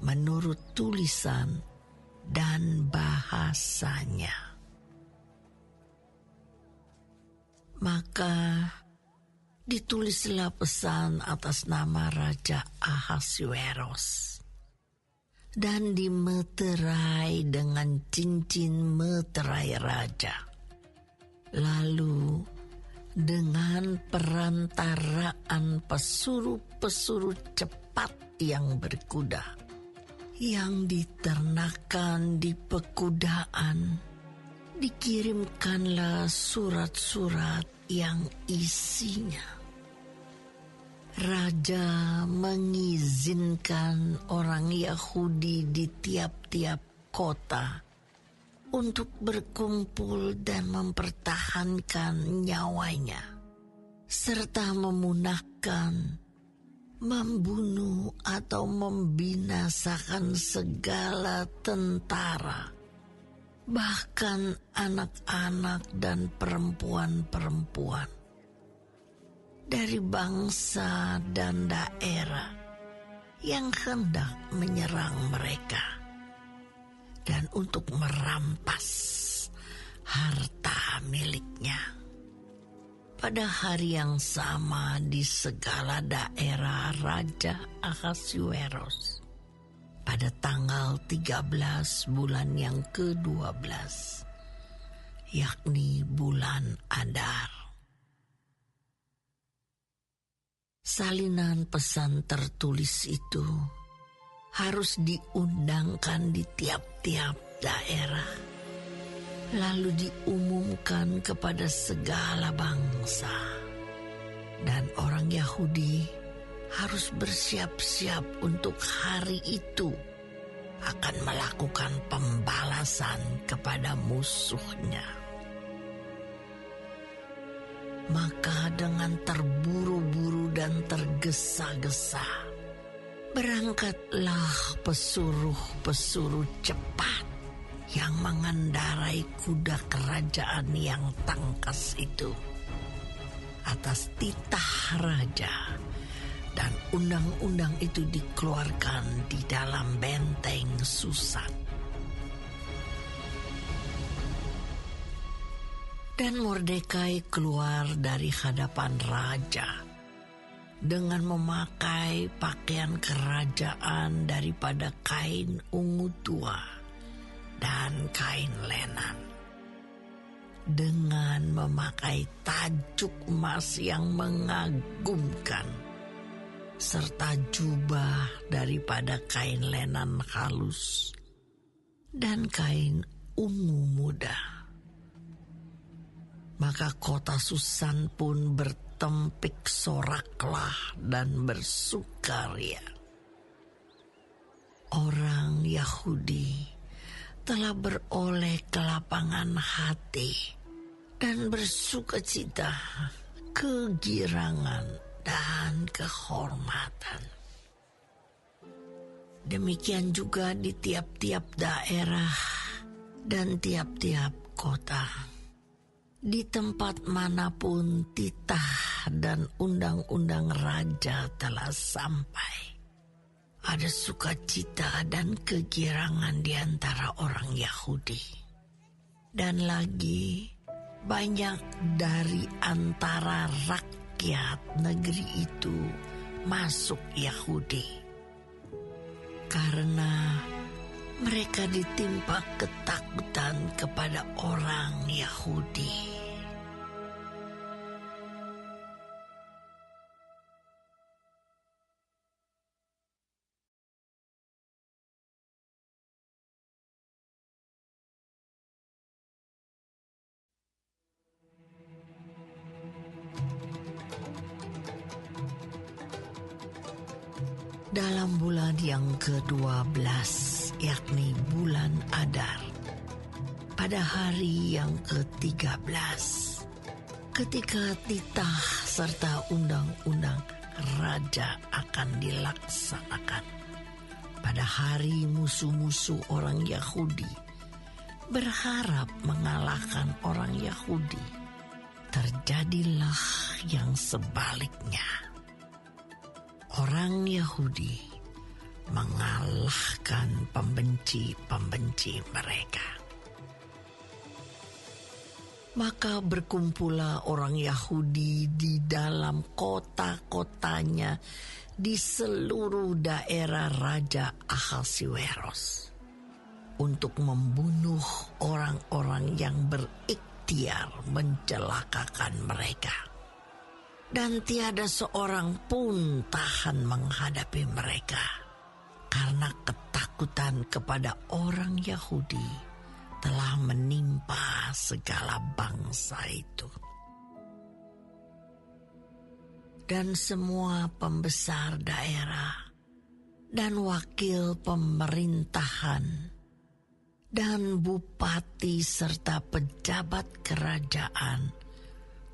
menurut tulisan dan bahasanya. Maka ditulislah pesan atas nama Raja Ahasuerus, dan dimeterai dengan cincin meterai raja. Lalu dengan perantaraan pesuruh-pesuruh cepat yang berkuda, yang diternakan di pekudaan, dikirimkanlah surat-surat yang isinya raja mengizinkan orang Yahudi di tiap-tiap kota untuk berkumpul dan mempertahankan nyawanya, serta memunahkan, membunuh atau membinasakan segala tentara, bahkan anak-anak dan perempuan-perempuan dari bangsa dan daerah yang hendak menyerang mereka, dan untuk merampas harta miliknya. Pada hari yang sama di segala daerah Raja Ahasuerus, pada tanggal 13 bulan yang ke-12, yakni bulan Adar. Salinan pesan tertulis itu harus diundangkan di tiap-tiap daerah, lalu diumumkan kepada segala bangsa. Dan orang Yahudi harus bersiap-siap untuk hari itu akan melakukan pembalasan kepada musuhnya. Maka dengan terburu-buru dan tergesa-gesa, berangkatlah pesuruh-pesuruh cepat yang mengendarai kuda kerajaan yang tangkas itu atas titah raja, dan undang-undang itu dikeluarkan di dalam benteng Susan. Dan Mordekai keluar dari hadapan raja dengan memakai pakaian kerajaan daripada kain ungu tua dan kain lenan, dengan memakai tajuk emas yang mengagumkan, serta jubah daripada kain lenan halus dan kain ungu muda. Maka kota Susan pun bertempik soraklah dan bersukaria. Orang Yahudi telah beroleh kelapangan hati dan bersukacita, kegirangan dan kehormatan. Demikian juga di tiap-tiap daerah dan tiap-tiap kota. Di tempat manapun titah dan undang-undang raja telah sampai, ada sukacita dan kegirangan di antara orang Yahudi. Dan lagi banyak dari antara rakyat negeri itu masuk Yahudi, karena mereka ditimpa ketakutan kepada orang Yahudi. Dalam bulan yang ke-12, yakni bulan Adar, pada hari yang ke-13, ketika titah serta undang-undang raja akan dilaksanakan, pada hari musuh-musuh orang Yahudi berharap mengalahkan orang Yahudi, terjadilah yang sebaliknya. Orang Yahudi mengalahkan pembenci-pembenci mereka. Maka berkumpullah orang Yahudi di dalam kota-kotanya di seluruh daerah Raja Ahasiweros untuk membunuh orang-orang yang berikhtiar mencelakakan mereka. Dan tiada seorang pun tahan menghadapi mereka, karena ketakutan kepada orang Yahudi telah menimpa segala bangsa itu. Dan semua pembesar daerah dan wakil pemerintahan dan bupati serta pejabat kerajaan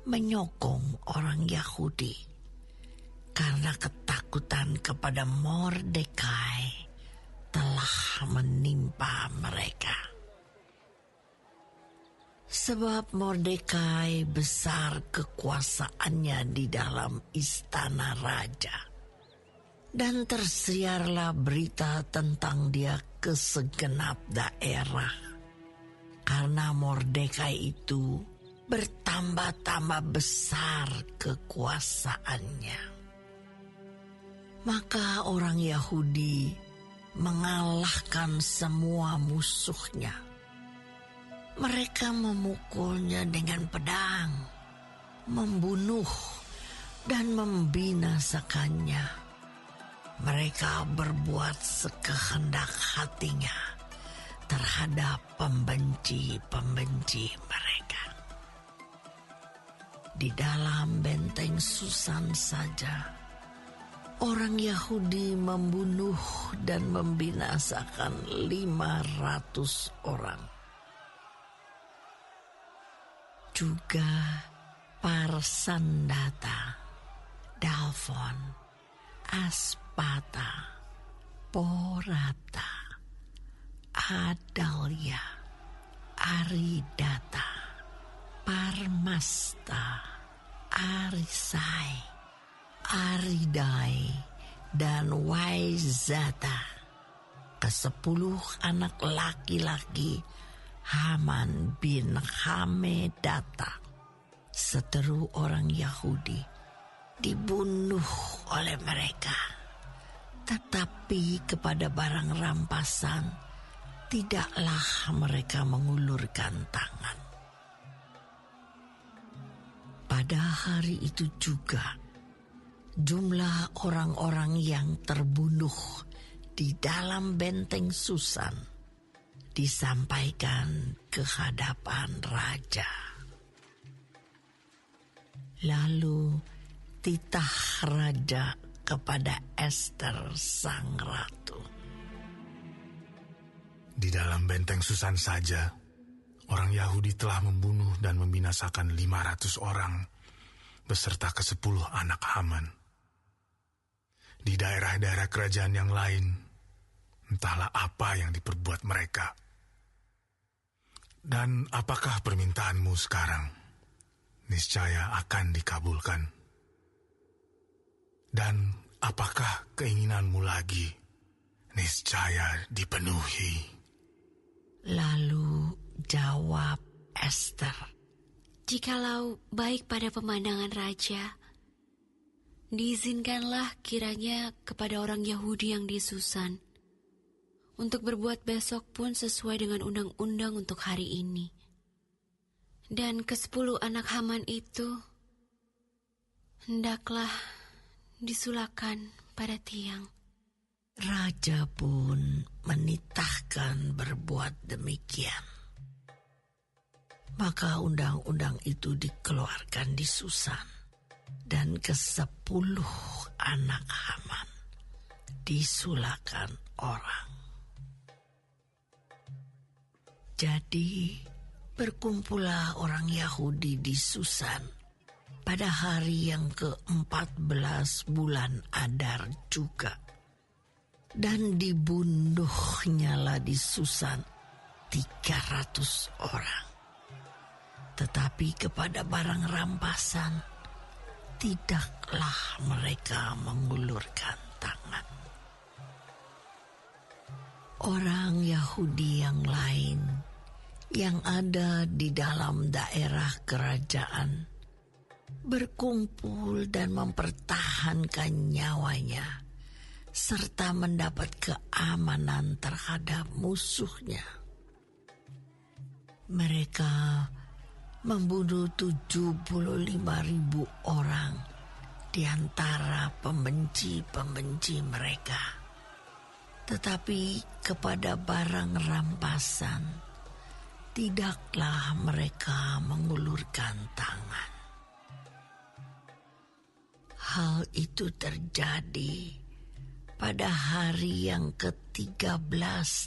menyokong orang Yahudi karena ketakutan kepada Mordekai telah menimpa mereka. Sebab Mordekai besar kekuasaannya di dalam istana raja, dan tersiarlah berita tentang dia ke segenap daerah, karena Mordekai itu bertambah-tambah besar kekuasaannya. Maka orang Yahudi mengalahkan semua musuhnya. Mereka memukulnya dengan pedang, membunuh dan membinasakannya. Mereka berbuat sekehendak hatinya terhadap pembenci-pembenci mereka. Di dalam benteng Susan saja, orang Yahudi membunuh dan membinasakan 500 orang. Juga Parsandata, Dalfon, Aspata, Porata, Adalia, Aridata, Parmasta, Arisai, Aridai, dan Waizata. Ke-10 anak laki-laki Haman bin Hamedata, seteru orang Yahudi, dibunuh oleh mereka. Tetapi kepada barang rampasan tidaklah mereka mengulurkan tangan. Pada hari itu juga jumlah orang-orang yang terbunuh di dalam benteng Susan disampaikan ke hadapan raja. Lalu titah raja kepada Ester sang ratu. Di dalam benteng Susan saja, orang Yahudi telah membunuh dan membinasakan 500 orang beserta ke-10 anak Haman. Di daerah-daerah kerajaan yang lain, entahlah apa yang diperbuat mereka. Dan apakah permintaanmu sekarang? Niscaya akan dikabulkan. Dan apakah keinginanmu lagi? Niscaya dipenuhi. Lalu jawab Ester, Jikalau baik pada pemandangan raja, diizinkanlah kiranya kepada orang Yahudi yang di Susan untuk berbuat besok pun sesuai dengan undang-undang untuk hari ini. Dan ke-10 anak Haman itu hendaklah disulakan pada tiang. Raja pun menitahkan berbuat demikian. Maka undang-undang itu dikeluarkan di Susan, dan ke-10 anak Haman disulakan orang. Jadi berkumpullah orang Yahudi di Susan pada hari yang ke-14 bulan Adar juga. Dan dibunuhnyalah di Susan 300 orang. Tetapi kepada barang rampasan tidaklah mereka mengulurkan tangan. Orang Yahudi yang lain yang ada di dalam daerah kerajaan berkumpul dan mempertahankan nyawanya serta mendapat keamanan terhadap musuhnya. Mereka membunuh 75.000 orang di antara pembenci-pembenci mereka. Tetapi kepada barang rampasan tidaklah mereka mengulurkan tangan. Hal itu terjadi pada hari yang ke-13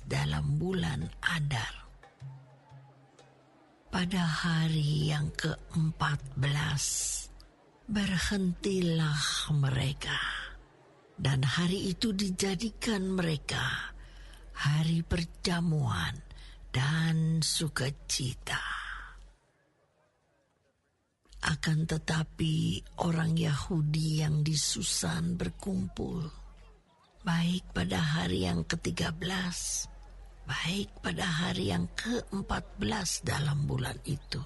dalam bulan Adar. Pada hari yang ke-14 berhentilah mereka, dan hari itu dijadikan mereka hari perjamuan dan sukacita. Akan tetapi orang Yahudi yang di Susan berkumpul, baik pada hari yang ke-13, baik pada hari yang ke-14 dalam bulan itu.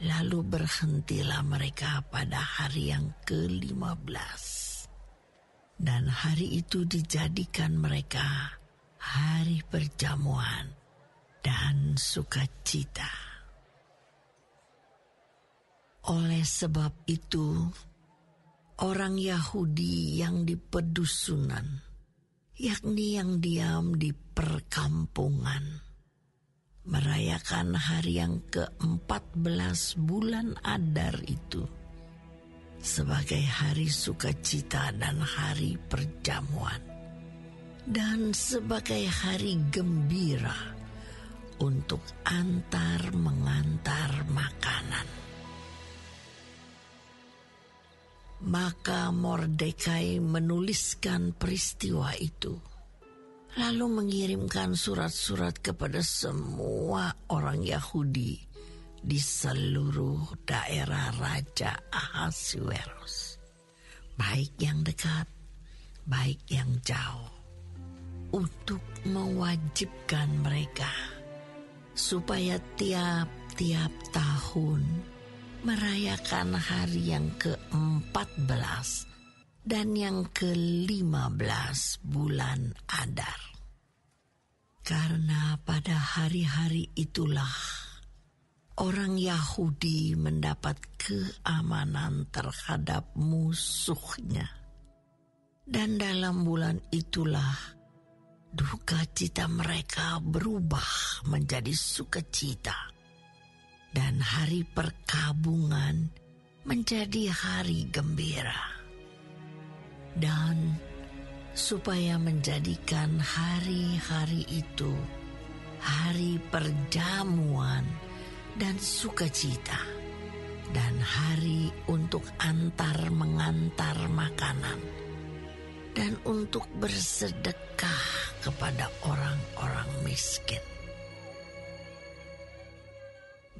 Lalu berhentilah mereka pada hari yang ke-15. Dan hari itu dijadikan mereka hari perjamuan dan sukacita. Oleh sebab itu, orang Yahudi yang di pedusunan, yakni yang diam di perkampungan, merayakan hari yang ke-14 bulan Adar itu sebagai hari sukacita dan hari perjamuan, dan sebagai hari gembira untuk antar mengantar makanan. Maka Mordekai menuliskan peristiwa itu, lalu mengirimkan surat-surat kepada semua orang Yahudi di seluruh daerah Raja Ahasuerus, baik yang dekat, baik yang jauh, untuk mewajibkan mereka supaya tiap-tiap tahun merayakan hari yang ke-14 dan yang ke-15 bulan Adar. Karena pada hari-hari itulah orang Yahudi mendapat keamanan terhadap musuhnya. Dan dalam bulan itulah duka cita mereka berubah menjadi sukacita. Dan hari perkabungan menjadi hari gembira. Dan supaya menjadikan hari-hari itu hari perjamuan dan sukacita, dan hari untuk antar mengantar makanan, dan untuk bersedekah kepada orang-orang miskin.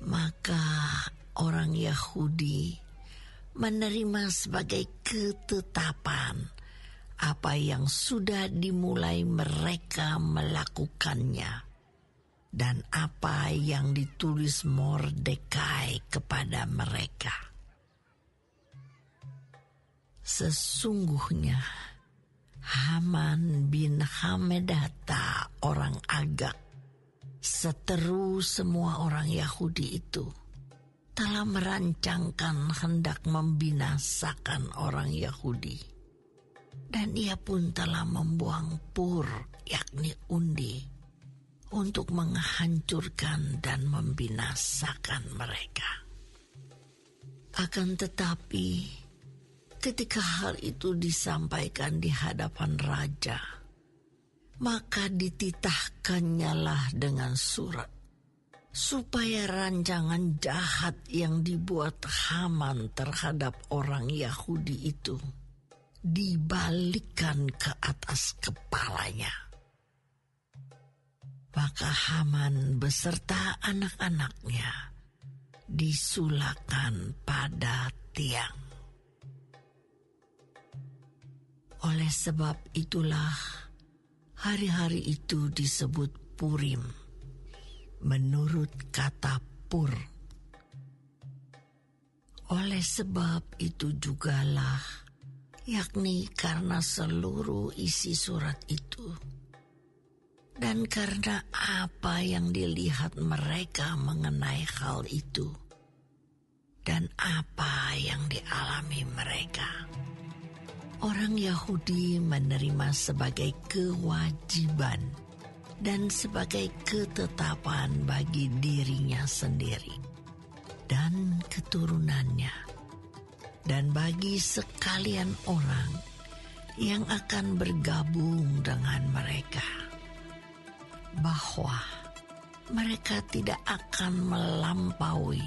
Maka orang Yahudi menerima sebagai ketetapan apa yang sudah dimulai mereka melakukannya, dan apa yang ditulis Mordekai kepada mereka. Sesungguhnya Haman bin Hamedata orang Agag, seteru semua orang Yahudi itu, telah merancangkan hendak membinasakan orang Yahudi. Dan ia pun telah membuang pur, yakni undi, untuk menghancurkan dan membinasakan mereka. Akan tetapi, ketika hal itu disampaikan di hadapan raja, maka dititahkannyalah dengan surat, supaya rancangan jahat yang dibuat Haman terhadap orang Yahudi itu dibalikkan ke atas kepalanya. Maka Haman beserta anak-anaknya disulakan pada tiang. Oleh sebab itulah hari-hari itu disebut Purim, menurut kata pur. Oleh sebab itu jugalah, yakni karena seluruh isi surat itu, dan karena apa yang dilihat mereka mengenai hal itu, dan apa yang dialami mereka, orang Yahudi menerima sebagai kewajiban dan sebagai ketetapan bagi dirinya sendiri dan keturunannya, dan bagi sekalian orang yang akan bergabung dengan mereka, bahwa mereka tidak akan melampaui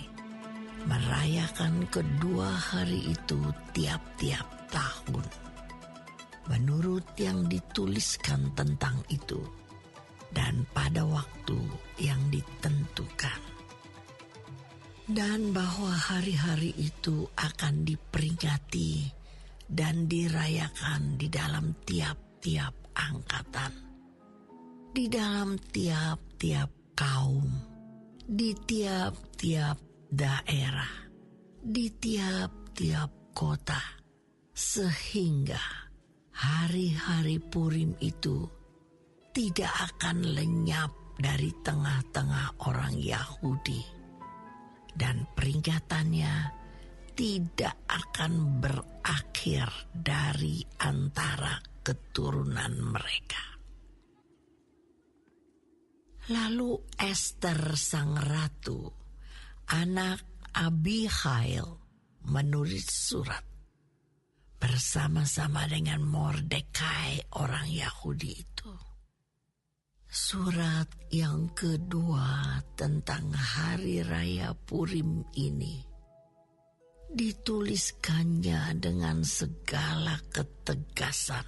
merayakan kedua hari itu tiap-tiap tahun, menurut yang dituliskan tentang itu, dan pada waktu yang ditentukan. Dan bahwa hari-hari itu akan diperingati dan dirayakan di dalam tiap-tiap angkatan, di dalam tiap-tiap kaum, di tiap-tiap daerah, di tiap-tiap kota, sehingga hari-hari Purim itu tidak akan lenyap dari tengah-tengah orang Yahudi, dan peringatannya tidak akan berakhir dari antara keturunan mereka. Lalu Ester sang ratu, anak Abihail, menulis surat bersama-sama dengan Mordekai orang Yahudi itu. Surat yang kedua tentang hari raya Purim ini dituliskannya dengan segala ketegasan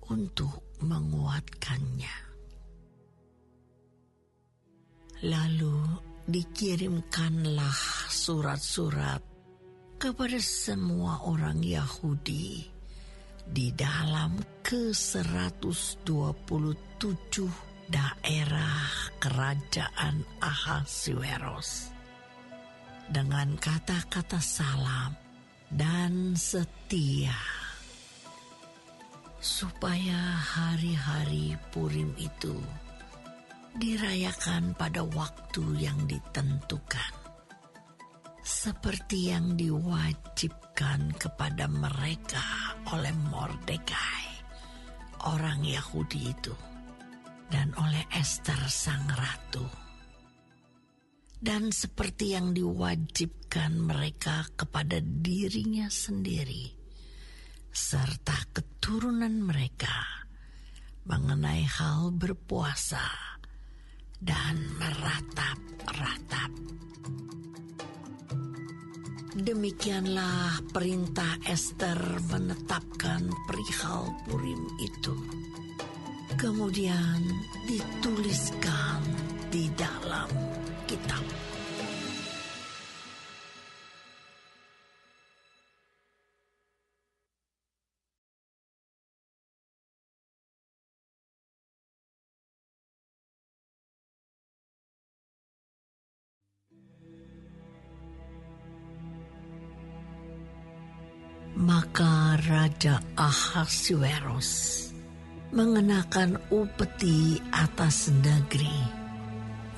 untuk menguatkannya. Lalu dikirimkanlah surat-surat kepada semua orang Yahudi di dalam ke-127 daerah kerajaan Ahasuerus dengan kata-kata salam dan setia, supaya hari-hari Purim itu dirayakan pada waktu yang ditentukan, seperti yang diwajibkan kepada mereka oleh Mordekai, orang Yahudi itu, dan oleh Ester sang ratu, dan seperti yang diwajibkan mereka kepada dirinya sendiri serta keturunan mereka mengenai hal berpuasa dan meratap-ratap. Demikianlah perintah Ester menetapkan perihal Purim itu. Kemudian dituliskan di dalam kitab. Maka Raja Ahasuerus mengenakan upeti atas negeri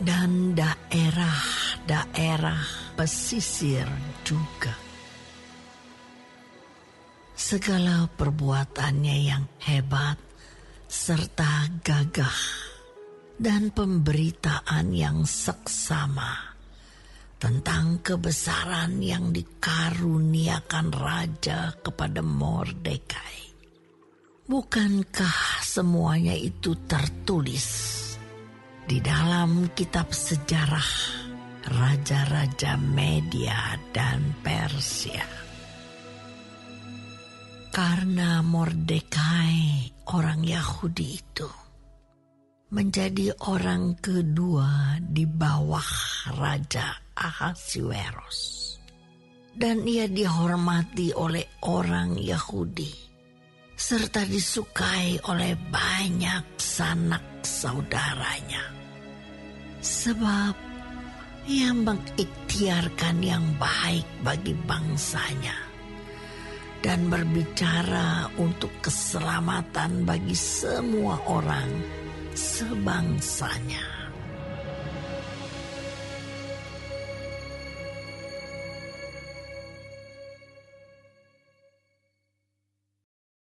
dan daerah-daerah pesisir juga. Segala perbuatannya yang hebat serta gagah dan pemberitaan yang seksama tentang kebesaran yang dikaruniakan raja kepada Mordekai. Bukankah semuanya itu tertulis di dalam kitab sejarah raja-raja Media dan Persia? Karena Mordekai, orang Yahudi itu, menjadi orang kedua di bawah Raja Ahasuerus, dan ia dihormati oleh orang Yahudi serta disukai oleh banyak sanak saudaranya, sebab ia mengikhtiarkan yang baik bagi bangsanya dan berbicara untuk keselamatan bagi semua orang sebangsanya.